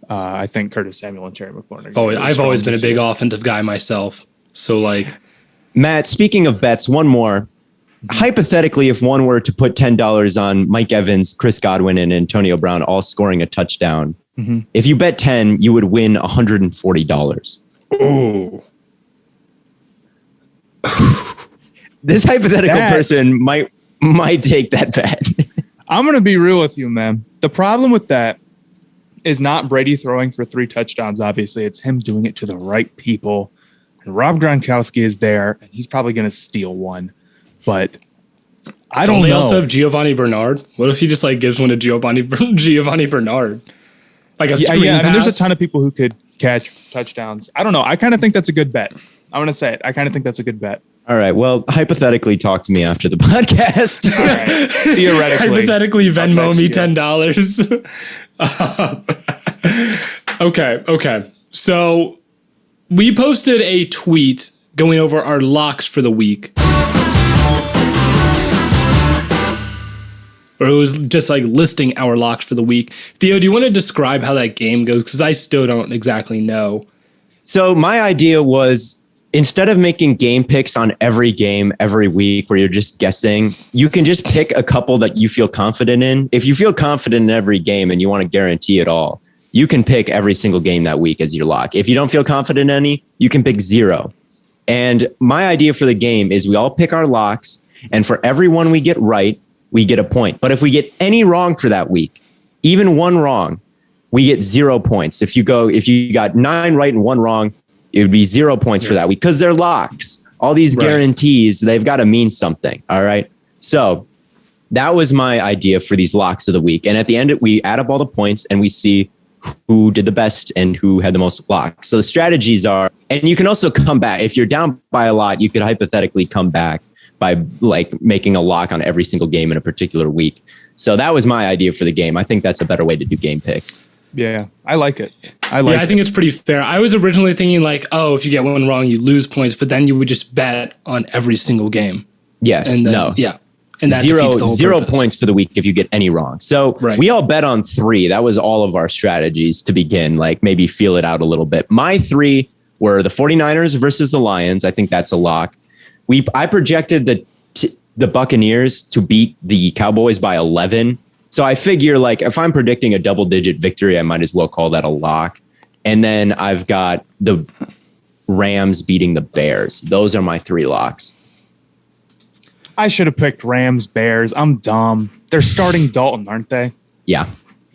Speaker 3: I think Curtis Samuel and Terry McLaurin.
Speaker 2: I've always been a big offensive guy myself. So like,
Speaker 1: Matt, speaking of bets, one more. Hypothetically, if one were to put $10 on Mike Evans, Chris Godwin, and Antonio Brown all scoring a touchdown, if you bet 10, you would win $140.
Speaker 2: oh.
Speaker 1: This hypothetical person might take that bet.
Speaker 3: I'm going to be real with you, man. The problem with that is not Brady throwing for 3 touchdowns. Obviously, it's him doing it to the right people. And Rob Gronkowski is there, and he's probably going to steal one. But I don't know.
Speaker 2: They also have Giovanni Bernard. What if he just like gives one to Giovanni Bernard? Like a screen pass?
Speaker 3: I mean, there's a ton of people who could catch touchdowns. I don't know. I kind of think that's a good bet. I'm going to say it. I kind of think that's a good bet.
Speaker 1: All right. Well, hypothetically, talk to me after the podcast.
Speaker 3: All right.
Speaker 2: Theoretically, Venmo me $10. Okay. So we posted a tweet going over our locks for the week. Or it was just like listing our locks for the week. Theo, do you want to describe how that game goes? Because I still don't exactly know.
Speaker 1: So my idea was, instead of making game picks on every game every week where you're just guessing, you can just pick a couple that you feel confident in. If you feel confident in every game and you want to guarantee it all, you can pick every single game that week as your lock. If you don't feel confident in any, you can pick 0. And my idea for the game is we all pick our locks, and for every one we get right, we get a point. But if we get any wrong for that week, even one wrong, we get 0 points. If you got 9 right and 1 wrong, it would be 0 points for that week because they're locks. All these guarantees, they've got to mean something. All right. So that was my idea for these locks of the week. And at the end, we add up all the points and we see who did the best and who had the most locks. So the strategies are, and you can also come back. If you're down by a lot, you could hypothetically come back by like making a lock on every single game in a particular week. So that was my idea for the game. I think that's a better way to do game picks.
Speaker 3: Yeah, I like it.
Speaker 2: I think it's pretty fair. I was originally thinking like, oh, if you get one wrong, you lose points, but then you would just bet on every single game.
Speaker 1: Yes.
Speaker 2: And then,
Speaker 1: no.
Speaker 2: Yeah. And that
Speaker 1: zero points for the week if you get any wrong. So we all bet on 3. That was all of our strategies to begin, like maybe feel it out a little bit. My 3 were the 49ers versus the Lions. I think that's a lock. I projected the Buccaneers to beat the Cowboys by 11. So I figure like if I'm predicting a double-digit victory, I might as well call that a lock. And then I've got the Rams beating the Bears. Those are my 3 locks.
Speaker 3: I should have picked Rams, Bears. I'm dumb. They're starting Dalton, aren't they?
Speaker 1: Yeah.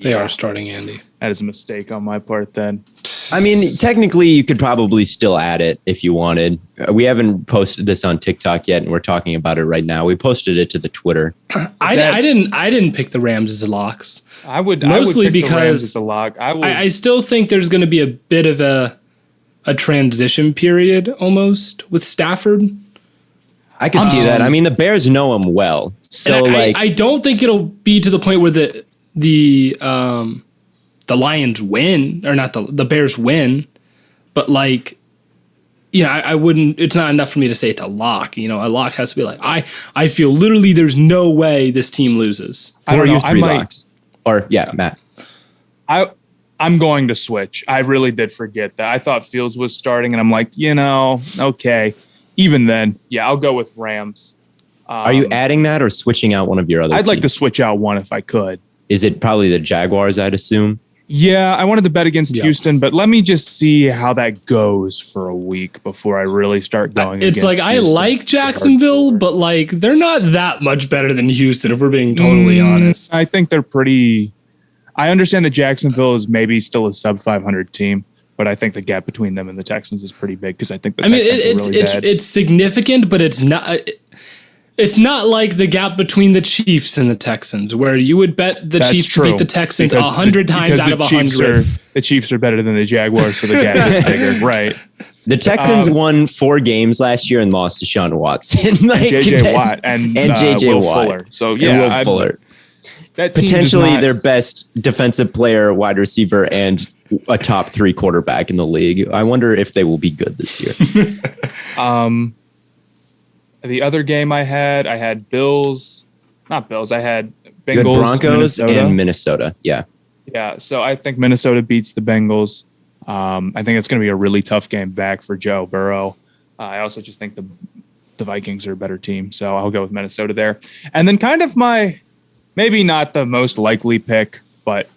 Speaker 2: They are starting Andy.
Speaker 3: That is a mistake on my part then.
Speaker 1: I mean, technically, you could probably still add it if you wanted. We haven't posted this on TikTok yet, and we're talking about it right now. We posted it to the Twitter.
Speaker 2: I didn't pick the Rams as locks.
Speaker 3: I would
Speaker 2: Mostly
Speaker 3: pick the Rams
Speaker 2: because
Speaker 3: as a lock.
Speaker 2: I still think there's going to be a bit of a transition period almost with Stafford.
Speaker 1: I could see that. I mean, the Bears know him well, so
Speaker 2: I don't think it'll be to the point where the Lions win, or not the Bears win, but I wouldn't. It's not enough for me to say it's a lock. A lock has to be like I feel literally there's no way this team loses.
Speaker 1: Who are your three locks? Or Matt.
Speaker 3: I'm going to switch. I really did forget that. I thought Fields was starting, and I'm like, okay. Even then, I'll go with Rams.
Speaker 1: Are you adding that or switching out one of your other
Speaker 3: I'd
Speaker 1: teams?
Speaker 3: like to switch out one if I could.
Speaker 1: Is it probably the Jaguars, I'd assume?
Speaker 3: Yeah, I wanted to bet against Houston, but let me just see how that goes for a week before I really start going
Speaker 2: It's
Speaker 3: against
Speaker 2: like I
Speaker 3: Houston.
Speaker 2: like Jacksonville, but they're not that much better than Houston, if we're being totally honest.
Speaker 3: I think they're pretty... I understand that Jacksonville is maybe still a sub 500 team, but I think the gap between them and the Texans is pretty big because I think the Texans are really bad.
Speaker 2: It's significant, but it's not. It's not like the gap between the Chiefs and the Texans, where you would bet the Chiefs to beat the Texans 100 times out of 100.
Speaker 3: The Chiefs are better than the Jaguars, so the gap is bigger, right?
Speaker 1: The Texans won 4 games last year and lost to Deshaun Watson,
Speaker 3: JJ Watt and JJ
Speaker 1: Will
Speaker 3: Watt. Fuller. So Will
Speaker 1: Fuller.
Speaker 3: That team
Speaker 1: potentially their best defensive player, wide receiver, and a top 3 quarterback in the league. I wonder if they will be good this year.
Speaker 3: The other game I had Bills, not Bills. I had Bengals,
Speaker 1: Good Broncos,
Speaker 3: Minnesota.
Speaker 1: and Minnesota. Yeah.
Speaker 3: Yeah. So I think Minnesota beats the Bengals. I think it's going to be a really tough game back for Joe Burrow. I also just think the Vikings are a better team. So I'll go with Minnesota there. And then kind of my, maybe not the most likely pick, but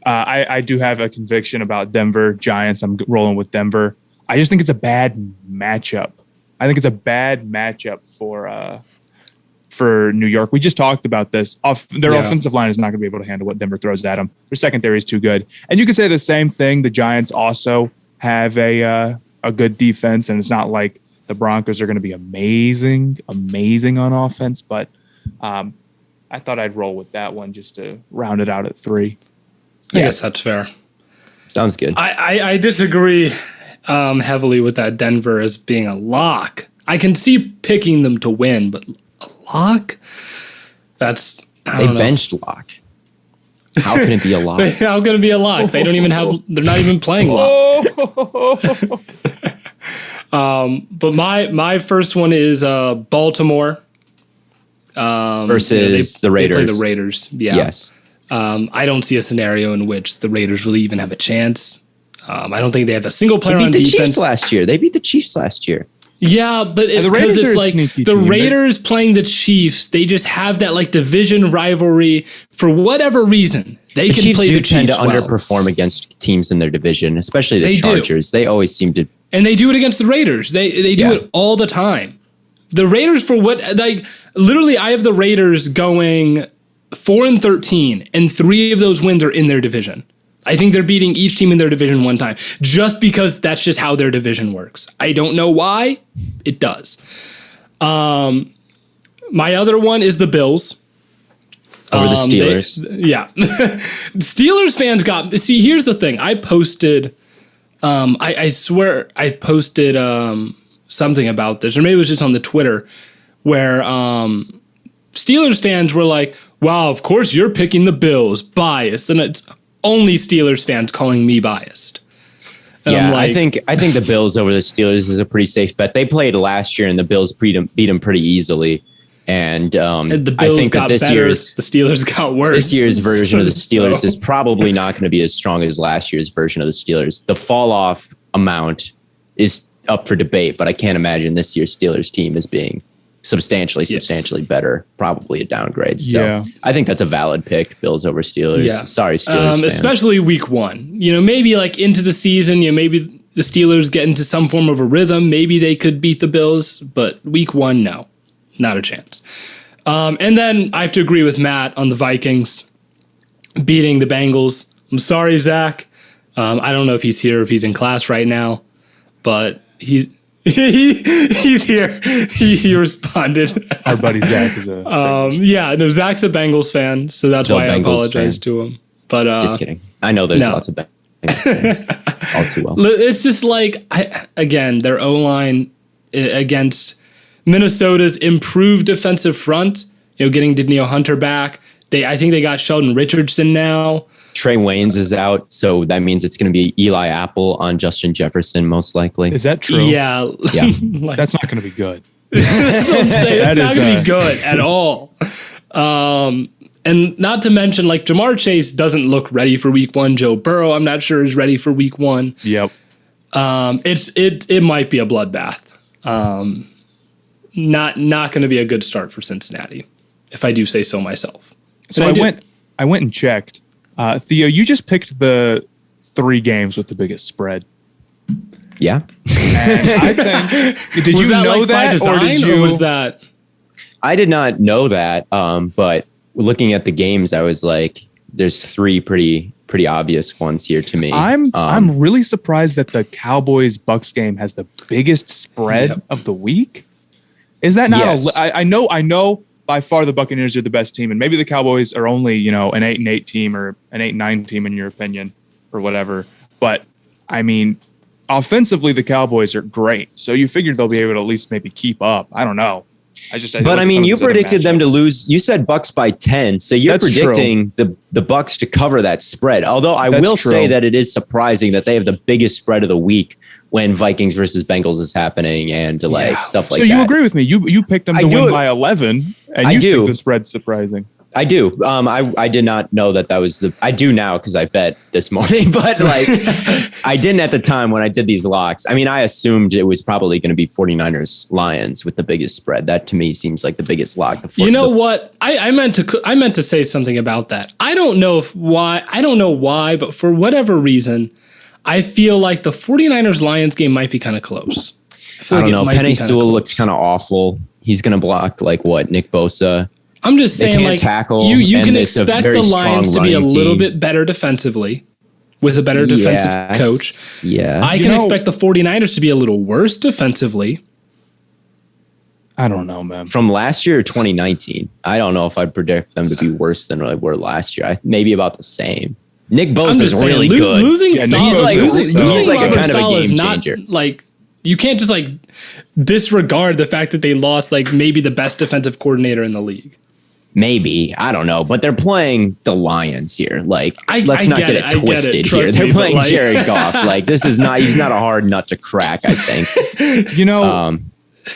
Speaker 3: I do have a conviction about Denver Giants. I'm rolling with Denver. I just think it's a bad matchup. I think it's a bad matchup for New York. We just talked about this. Their offensive line is not going to be able to handle what Denver throws at them. Their secondary is too good. And you can say the same thing. The Giants also have a good defense, and it's not like the Broncos are going to be amazing on offense. But I thought I'd roll with that one just to round it out at 3.
Speaker 2: I guess that's fair.
Speaker 1: Sounds good.
Speaker 2: I disagree heavily with that Denver as being a lock. I can see picking them to win, but a lock? That's I don't know.
Speaker 1: Benched Lock. How can it be a lock?
Speaker 2: How can it be a lock? They don't even have. They're not even playing lock. But my first one is Baltimore
Speaker 1: versus the Raiders.
Speaker 2: They play the Raiders. Yeah.
Speaker 1: Yes.
Speaker 2: I don't see a scenario in which the Raiders really even have a chance. I don't think they have a single player on defense.
Speaker 1: They beat the Chiefs last year.
Speaker 2: Yeah, but it's because it's like the Raiders playing the Chiefs. They just have that like division rivalry for whatever reason. They can play the Chiefs
Speaker 1: tend to underperform against teams in their division, especially the Chargers. They always seem to,
Speaker 2: and they do it against the Raiders. They do it all the time. The Raiders literally, I have the Raiders going 4-13, and 3 of those wins are in their division. I think they're beating each team in their division one time, just because that's just how their division works. I don't know why. It does. My other one is the Bills.
Speaker 1: Over the Steelers.
Speaker 2: Steelers fans see, here's the thing. I posted, I swear I posted something about this, or maybe it was just on the Twitter, where Steelers fans were like, wow, of course you're picking the Bills, biased. And it's only Steelers fans calling me biased. And
Speaker 1: yeah, I think the Bills over the Steelers is a pretty safe bet. They played last year, and the Bills beat them pretty easily. And
Speaker 2: the Bills
Speaker 1: I think
Speaker 2: got
Speaker 1: that
Speaker 2: better. The Steelers got worse.
Speaker 1: This year's version of the Steelers is probably not going to be as strong as last year's version of the Steelers. The fall off amount is up for debate, but I can't imagine this year's Steelers team as being substantially better. Probably a downgrade. So I think that's a valid pick. Bills over Steelers. Yeah. Sorry, Steelers fans.
Speaker 2: Especially week 1. Maybe like into the season, maybe the Steelers get into some form of a rhythm. Maybe they could beat the Bills, but week 1, no. Not a chance. And then I have to agree with Matt on the Vikings. beating the Bengals. I'm sorry, Zach. I don't know if he's here, if he's in class right now, but he's here. He responded.
Speaker 3: Our buddy Zach is a
Speaker 2: Zach's a Bengals fan, so that's why I apologize to him. But
Speaker 1: just kidding. I know there's lots of Bengals fans. All too well.
Speaker 2: It's just like their O-line against Minnesota's improved defensive front. Getting Danielle Hunter back. I think they got Sheldon Richardson now.
Speaker 1: Trey Waynes is out, so that means it's going to be Eli Apple on Justin Jefferson, most likely.
Speaker 3: Is that true?
Speaker 2: Yeah.
Speaker 3: That's not going to be good.
Speaker 2: That's what I'm saying. It's not going to be good at all. And not to mention, Jamar Chase doesn't look ready for week 1. Joe Burrow, I'm not sure is ready for week 1.
Speaker 3: Yep.
Speaker 2: It might be a bloodbath. Not going to be a good start for Cincinnati, if I do say so myself.
Speaker 3: So I went and checked. Theo, you just picked the 3 games with the biggest spread.
Speaker 1: Yeah.
Speaker 3: And I think, did you know that
Speaker 2: by design, or was that?
Speaker 1: I did not know that, but looking at the games, I was like, there's 3 pretty obvious ones here to me.
Speaker 3: I'm really surprised that the Cowboys Bucs game has the biggest spread of the week. Is that not?
Speaker 1: Yes.
Speaker 3: I know. By far, the Buccaneers are the best team, and maybe the Cowboys are only an 8-8 team or an 8-9 team in your opinion, or whatever. But I mean, offensively, the Cowboys are great, so you figured they'll be able to at least maybe keep up. I don't know.
Speaker 1: But I mean, you predicted them to lose. You said Bucs by 10, so you're predicting the Bucs to cover that spread. Although I will say that it is surprising that they have the biggest spread of the week when Vikings versus Bengals is happening and stuff like that. So
Speaker 3: you agree with me? You picked them to win by 11, and you think the spread's surprising.
Speaker 1: I do. I did not know that was I do now because I bet this morning, but I didn't at the time when I did these locks. I mean, I assumed it was probably going to be 49ers Lions with the biggest spread. That to me seems like the biggest lock.
Speaker 2: What? I meant to say something about that. I don't know why, but for whatever reason, I feel like the 49ers Lions game might be kind of close.
Speaker 1: I don't know. Penei Sewell looks kind of awful. He's going to block Nick Bosa.
Speaker 2: I'm just saying, you can expect the Lions to be a little bit better defensively with a better defensive coach.
Speaker 1: Yeah.
Speaker 2: I can expect the 49ers to be a little worse defensively.
Speaker 3: I don't know, man.
Speaker 1: From last year or 2019, I don't know if I'd predict them to be worse than they were last year. Maybe about the same. Nick Bosa is really good.
Speaker 2: Losing Saleh,
Speaker 1: he's like a kind of a game changer.
Speaker 2: You can't just disregard the fact that they lost maybe the best defensive coordinator in the league.
Speaker 1: Maybe, I don't know, but they're playing the Lions here. Let's not get it twisted here. They're playing Jared Goff. He's not a hard nut to crack, I think.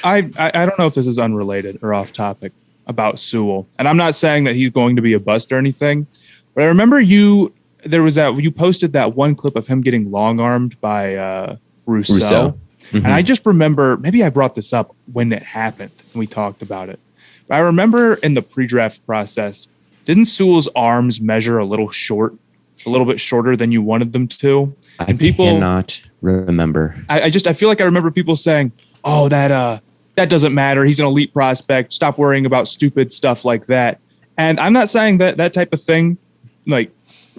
Speaker 3: I don't know if this is unrelated or off topic about Sewell, and I'm not saying that he's going to be a bust or anything, but I remember you posted that one clip of him getting long-armed by Rousseau. Mm-hmm. And I just remember, maybe I brought this up when it happened and we talked about it. But I remember in the pre-draft process, didn't Sewell's arms measure a little bit shorter than you wanted them to?
Speaker 1: And people cannot remember.
Speaker 3: I feel like I remember people saying, "Oh, that doesn't matter. He's an elite prospect. Stop worrying about stupid stuff like that." And I'm not saying that type of thing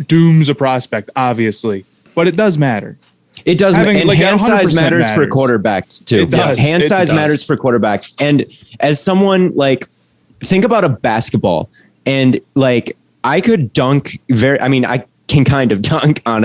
Speaker 3: dooms a prospect, obviously, but it does matter.
Speaker 1: It does. And hand size matters for quarterbacks too. It does. Hand size matters for quarterbacks. And as someone think about a basketball and I could dunk I can kind of dunk on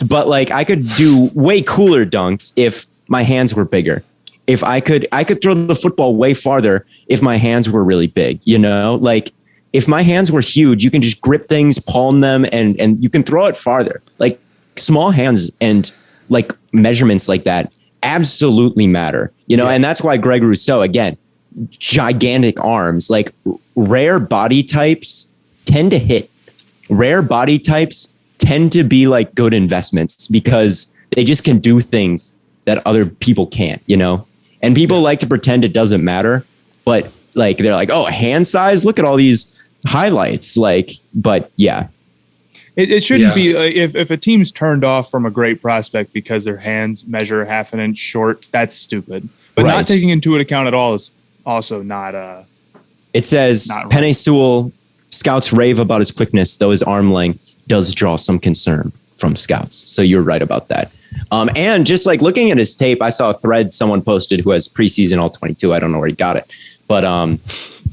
Speaker 1: but I could do way cooler dunks if my hands were bigger. If I could throw the football way farther if my hands were really big, if my hands were huge, you can just grip things, palm them, and you can throw it farther. Small hands and measurements like that absolutely matter, and that's why Greg Rousseau, again, gigantic arms, rare body types tend to hit. Rare body types tend to be good investments because they just can do things that other people can't, and people like to pretend it doesn't matter, but they're oh, hand size, look at all these highlights, but yeah.
Speaker 3: It shouldn't be if a team's turned off from a great prospect because their hands measure half an inch short, that's stupid. But not taking into account at all is also not
Speaker 1: it says
Speaker 3: not right.
Speaker 1: Penei Sewell Scouts rave about his quickness, though his arm length does draw some concern from scouts. So you're right about that. And just like looking at his tape, I saw a thread someone posted who has preseason all 22. I don't know where he got it. But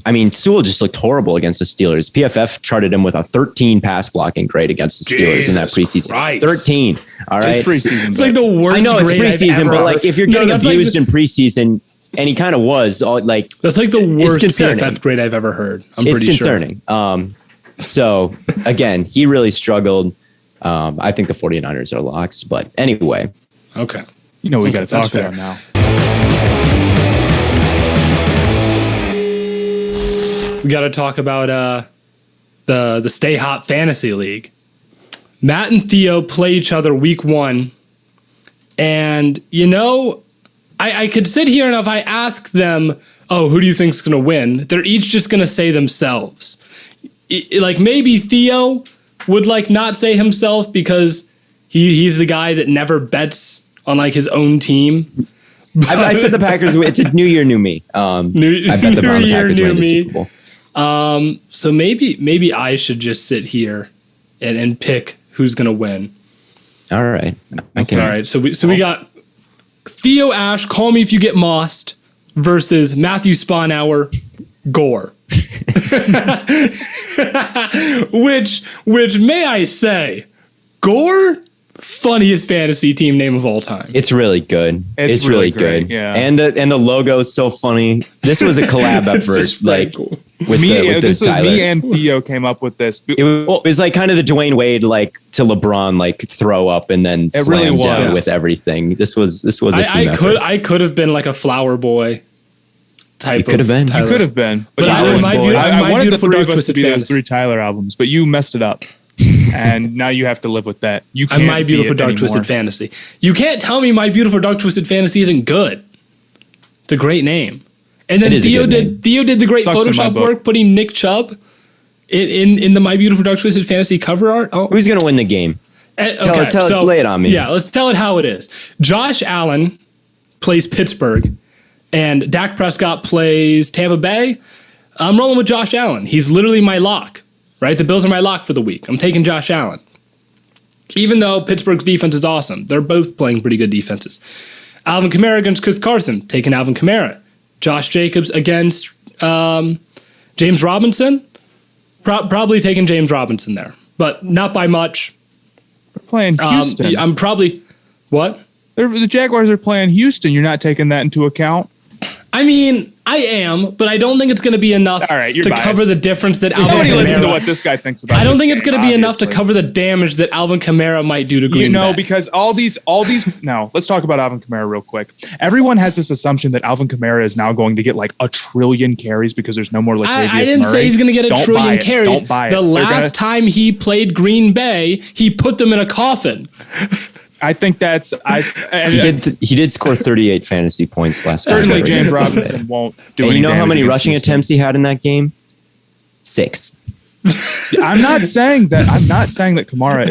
Speaker 1: I mean, Sewell just looked horrible against the Steelers. PFF charted him with a 13 pass blocking grade against the Steelers in that preseason.
Speaker 2: Christ.
Speaker 1: 13. All right.
Speaker 2: It's like the worst.
Speaker 1: I know it's preseason, but like if you're getting abused in preseason, and he kind of was, like
Speaker 2: that's like the worst PFF grade I've ever heard.
Speaker 1: It's concerning. So again, he really struggled. I think the 49ers are locks, but anyway.
Speaker 2: Okay.
Speaker 3: We got to talk about now.
Speaker 2: We got to talk about the Stay Hot Fantasy League. Matt and Theo play each other week 1. And, I could sit here and if I ask them, oh, who do you think's going to win? They're each just going to say themselves. Like maybe Theo would like not say himself because he's the guy that never bets on like his own team.
Speaker 1: I said the Packers. It's a new year, new me. I bet the Packers win the Super Bowl.
Speaker 2: So maybe I should just sit here and pick who's gonna win.
Speaker 1: All right.
Speaker 2: All right. So we got Theo Ash, call me if you get mossed, versus Matthew Sponhour, Gore. which may I say, Gore, funniest fantasy team name of all time.
Speaker 1: It's really good. It's really good. Yeah. And the logo is so funny. This was a collab effort, like cool. with Tyler.
Speaker 3: Me and Theo came up with this.
Speaker 1: It was like kind of the Dwayne Wade like to LeBron like throw up and then slam down with everything. This was a team effort.
Speaker 2: I could have been like a flower boy type.
Speaker 1: You could have been.
Speaker 3: You could have been.
Speaker 2: But I
Speaker 3: wanted the three of us to be those 3 Tyler albums, but you messed it up. And now you have to live with that. You can't.
Speaker 2: My Beautiful Dark Twisted Fantasy. You can't tell me My Beautiful Dark Twisted Fantasy isn't good. It's a great name. And then Theo did the great Photoshop work putting Nick Chubb in the My Beautiful Dark Twisted Fantasy cover art. Oh.
Speaker 1: Who's going to win the game? Lay it on me.
Speaker 2: Yeah, let's tell it how it is. Josh Allen plays Pittsburgh, and Dak Prescott plays Tampa Bay. I'm rolling with Josh Allen. He's literally my lock. Right? The Bills are my lock for the week. I'm taking Josh Allen. Even though Pittsburgh's defense is awesome. They're both playing pretty good defenses. Alvin Kamara against Chris Carson. Taking Alvin Kamara. Josh Jacobs against James Robinson. Probably taking James Robinson there. But not by much.
Speaker 3: They're playing Houston.
Speaker 2: I'm probably... What?
Speaker 3: The Jaguars are playing Houston. You're not taking that into account?
Speaker 2: I mean, I am, but I don't think it's going to be enough to cover the difference that Alvin Kamara...
Speaker 3: listen to what this guy thinks about
Speaker 2: I don't think it's going to be enough to cover the damage that Alvin Kamara might do to Green Bay.
Speaker 3: Because all these... Now, let's talk about Alvin Kamara real quick. Everyone has this assumption that Alvin Kamara is now going to get like 1 trillion carries because there's no more Latavius
Speaker 2: I didn't say he's going to get 1 trillion carries.
Speaker 3: Don't buy it.
Speaker 2: The last time he played Green Bay, he put them in a coffin.
Speaker 3: I think that's
Speaker 1: he did score 38 fantasy points last time.
Speaker 3: Certainly James Robinson won't do anything.
Speaker 1: You know how many rushing attempts he had in that game? 6.
Speaker 3: I'm not saying that Kamara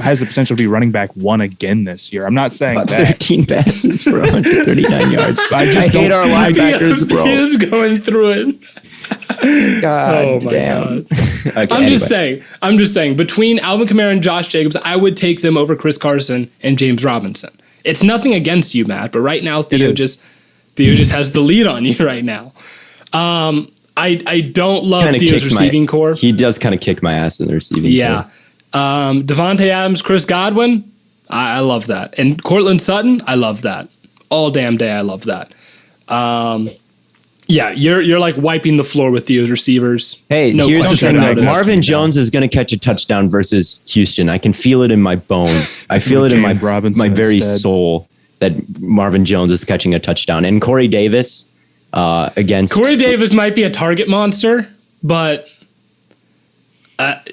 Speaker 3: has the potential to be running back 1 again this year. I'm not saying
Speaker 1: about
Speaker 3: that.
Speaker 1: 13 passes for 139 yards. I hate our linebackers, bro.
Speaker 2: He is going through it.
Speaker 1: God damn. Okay,
Speaker 2: I'm just saying, between Alvin Kamara and Josh Jacobs, I would take them over Chris Carson and James Robinson. It's nothing against you, Matt, but right now Theo just has the lead on you right now. I don't love Theo's receiving core.
Speaker 1: He does kind of kick my ass in the receiving core.
Speaker 2: Devontae Adams, Chris Godwin, I love that. And Cortland Sutton, I love that. All damn day, I love that. Yeah, you're like wiping the floor with Theo's receivers.
Speaker 1: Hey, here's the thing, though. Marvin Jones is going to catch a touchdown versus Houston. I can feel it in my bones. I feel it in my very soul that Marvin Jones is catching a touchdown. And Corey Davis against...
Speaker 2: Corey Davis might be a target monster, but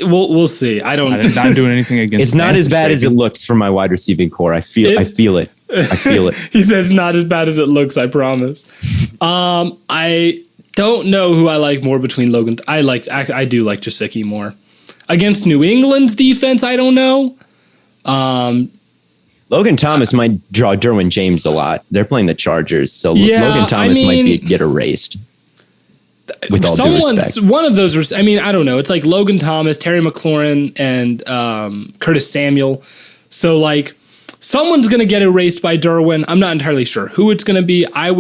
Speaker 2: we'll see. I'm
Speaker 3: not doing anything against...
Speaker 1: It's not as bad as it looks for my wide receiving core. I feel it. I feel it.
Speaker 2: He said it's not as bad as it looks, I promise. I don't know who I like more between Logan. I do like Gesicki more. Against New England's defense, I don't know.
Speaker 1: Logan Thomas might draw Derwin James a lot. They're playing the Chargers, so Logan Thomas might get erased. with all due respect.
Speaker 2: One of those, I mean, I don't know. It's like Logan Thomas, Terry McLaurin, and Curtis Samuel. So, like, someone's going to get erased by Derwin. I'm not entirely sure who it's going to be. I'm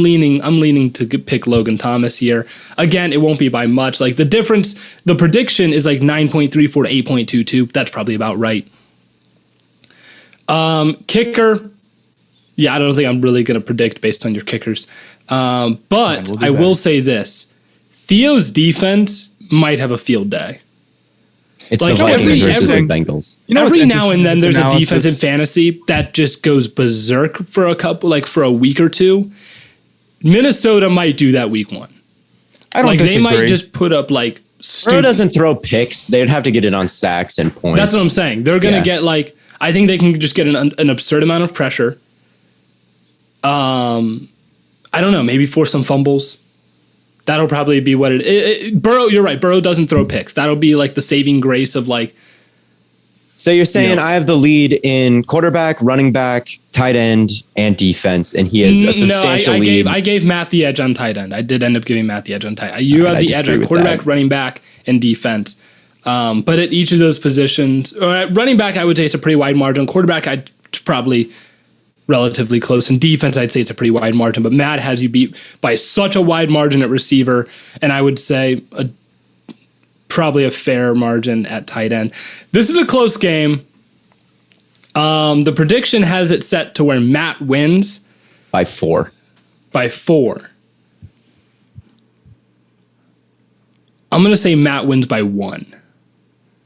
Speaker 2: leaning to pick Logan Thomas here. Again, it won't be by much. Like, the prediction is like 9.34 to 8.22. That's probably about right. Kicker. Yeah, I don't think I'm really going to predict based on your kickers. But I will say this. Theo's defense might have a field day.
Speaker 1: It's like the Vikings versus the Bengals.
Speaker 2: Every now and then there's a defense in fantasy that just goes berserk for for a week or two. Minnesota might do that week one.
Speaker 3: I don't disagree.
Speaker 2: They might just put up like
Speaker 1: Burrow doesn't throw picks. They'd have to get it on sacks and points.
Speaker 2: That's what I'm saying. They're going to get I think they can just get an absurd amount of pressure. I don't know, maybe force some fumbles. That'll probably be what Burrow, you're right. Burrow doesn't throw picks. That'll be like the saving grace of like.
Speaker 1: So you're saying I have the lead in quarterback, running back, tight end, and defense, and he has a substantial lead.
Speaker 2: I gave Matt the edge on tight end. I did end up giving Matt the edge on tight end. You have the edge on quarterback, running back, and defense. But at each of those positions, or at running back, I would say it's a pretty wide margin. Quarterback, I'd probably relatively close. In defense, I'd say it's a pretty wide margin. But Matt has you beat by such a wide margin at receiver, and I would say probably a fair margin at tight end. This is a close game. The prediction has it set to where Matt wins
Speaker 1: by 4.
Speaker 2: By 4. I'm going to say Matt wins by 1.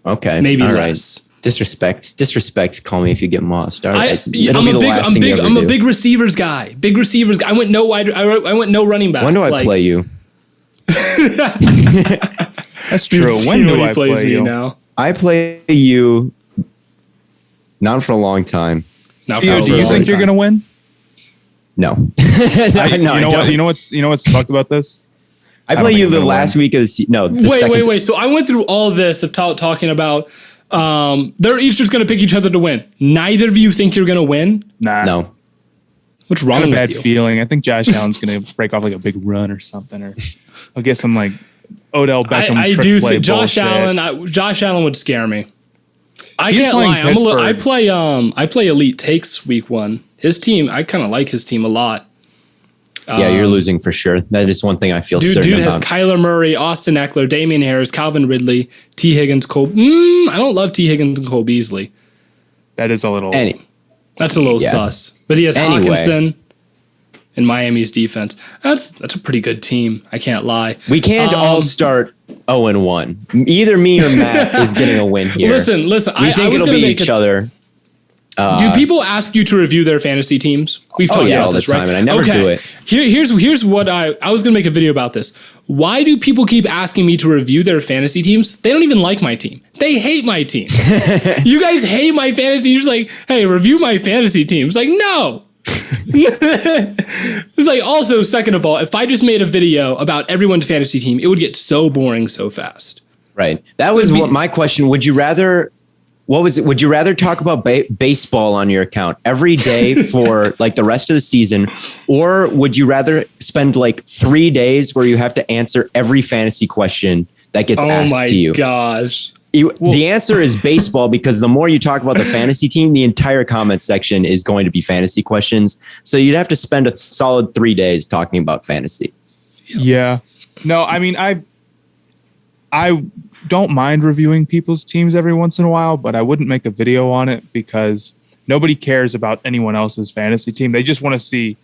Speaker 1: Okay.
Speaker 2: Maybe
Speaker 1: all
Speaker 2: less.
Speaker 1: Right. Disrespect. Call me if you get mossed. All right.
Speaker 2: I'm a big receivers guy. I went no wide. I went no running back.
Speaker 1: When do I play you?
Speaker 3: That's true. When do I play you?
Speaker 2: Now?
Speaker 1: I play you. Not for a long time.
Speaker 3: Do you think you're gonna win?
Speaker 1: No.
Speaker 3: You know what's fucked about this?
Speaker 1: I play you the last week of the season. No.
Speaker 2: Wait. So I went through all this of talking about. They're each just going to pick each other to win. Neither of you think you're going to win?
Speaker 3: Nah.
Speaker 1: No.
Speaker 2: What's wrong with you? I have
Speaker 3: a bad feeling. I think Josh Allen's going to break off like a big run or something. Or I'll get some like Odell Beckham
Speaker 2: I do see Josh
Speaker 3: bullshit.
Speaker 2: Allen. Josh Allen would scare me. I can't lie. I play Elite Takes week 1. His team, I kind of like his team a lot.
Speaker 1: Yeah, you're losing for sure. That is one thing I feel certain
Speaker 2: Dude
Speaker 1: about.
Speaker 2: has Kyler Murray, Austin Eckler, Damian Harris, Calvin Ridley, T. Higgins, Cole. I don't love T. Higgins and Cole Beasley.
Speaker 3: That is a little.
Speaker 2: That's a little sus. But he has Hawkinson and Miami's defense. That's a pretty good team. I can't lie.
Speaker 1: We can't all start 0-1. Either me or Matt is getting a win here.
Speaker 2: Listen.
Speaker 1: We think it'll be each other.
Speaker 2: Do people ask you to review their fantasy teams? We've talked about this, right?
Speaker 1: And I never do it.
Speaker 2: Here's what I was going to make a video about this. Why do people keep asking me to review their fantasy teams? They don't even like my team. They hate my team. You guys hate my fantasy. You're just like, hey, review my fantasy team. It's like, no. It's like, also, second of all, if I just made a video about everyone's fantasy team, it would get so boring so fast.
Speaker 1: Right. That was what my question. Would you rather... What was it? Would you rather talk about baseball on your account every day for like the rest of the season, or would you rather spend like 3 days where you have to answer every fantasy question that gets asked to you?
Speaker 2: Oh my gosh.
Speaker 1: The answer is baseball, because the more you talk about the fantasy team, the entire comment section is going to be fantasy questions. So you'd have to spend a solid 3 days talking about fantasy.
Speaker 3: Yeah. No, I mean, I don't mind reviewing people's teams every once in a while, but I wouldn't make a video on it because nobody cares about anyone else's fantasy team. They just want to see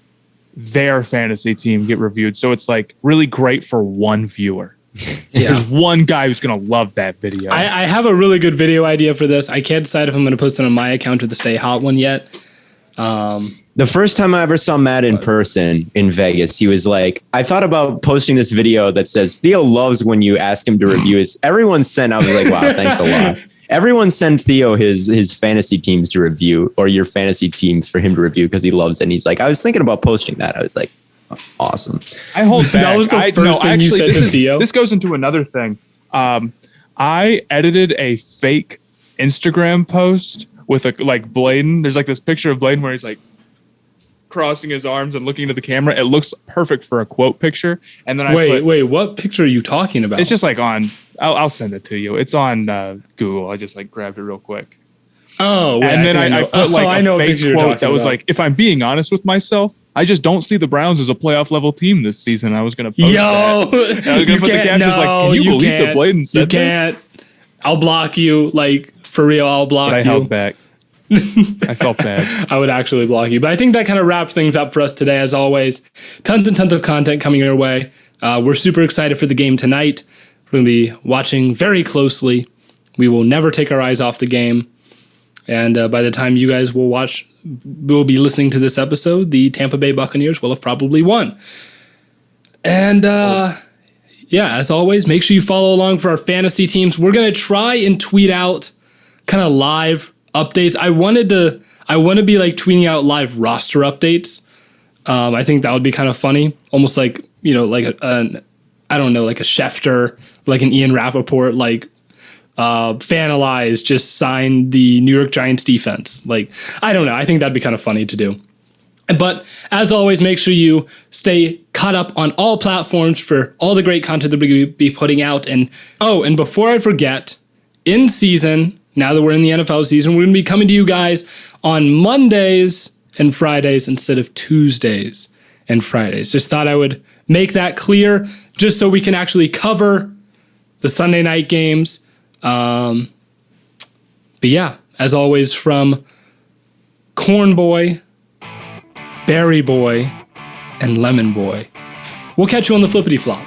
Speaker 3: their fantasy team get reviewed. So it's like really great for one viewer. Yeah. There's one guy who's going to love that video.
Speaker 2: I have a really good video idea for this. I can't decide if I'm going to post it on my account or the Stay Hot one yet.
Speaker 1: The first time I ever saw Matt in person in Vegas, he was like, I thought about posting this video that says Theo loves when you ask him to review his. Everyone sent. I was like, wow, thanks a lot. Everyone sent Theo his fantasy teams to review, or your fantasy teams for him to review, because he loves it. And he's like, I was thinking about posting that. I was like, awesome.
Speaker 3: I hold back.
Speaker 2: That was the first thing you said to Theo.
Speaker 3: This goes into another thing. I edited a fake Instagram post with like Blaiden. There's like this picture of Blaiden where he's like crossing his arms and looking into the camera. It looks perfect for a quote picture. And then
Speaker 2: wait, what picture are you talking about?
Speaker 3: It's just like on. I'll send it to you. It's on Google. I just like grabbed it real quick.
Speaker 2: Oh, wait,
Speaker 3: and then I put like a fake quote that was
Speaker 2: about.
Speaker 3: like, "If I'm being honest with myself, I just don't see the Browns as a playoff level team this season." I was gonna post that. And I was gonna put the captions like, "Can you believe that Blaiden said this?"
Speaker 2: I'll block you. Like, for real, I'll block you.
Speaker 3: I held back. I felt bad.
Speaker 2: I would actually block you. But I think that kind of wraps things up for us today, as always. Tons and tons of content coming your way. We're super excited for the game tonight. We're going to be watching very closely. We will never take our eyes off the game. And by the time you guys will be listening to this episode, the Tampa Bay Buccaneers will have probably won. And as always, make sure you follow along for our fantasy teams. We're going to try and tweet out kind of live updates. I want to be like tweeting out live roster updates. I think that would be kind of funny. Almost like, like like a Schefter, like an Ian Rappaport, like Fanalize just signed the New York Giants defense. Like, I don't know. I think that'd be kind of funny to do. But as always, make sure you stay caught up on all platforms for all the great content that we're going to be putting out. And before I forget, in season, now that we're in the NFL season, we're going to be coming to you guys on Mondays and Fridays instead of Tuesdays and Fridays. Just thought I would make that clear just so we can actually cover the Sunday night games. But yeah, as always, from Corn Boy, Berry Boy, and Lemon Boy, we'll catch you on the flippity flop.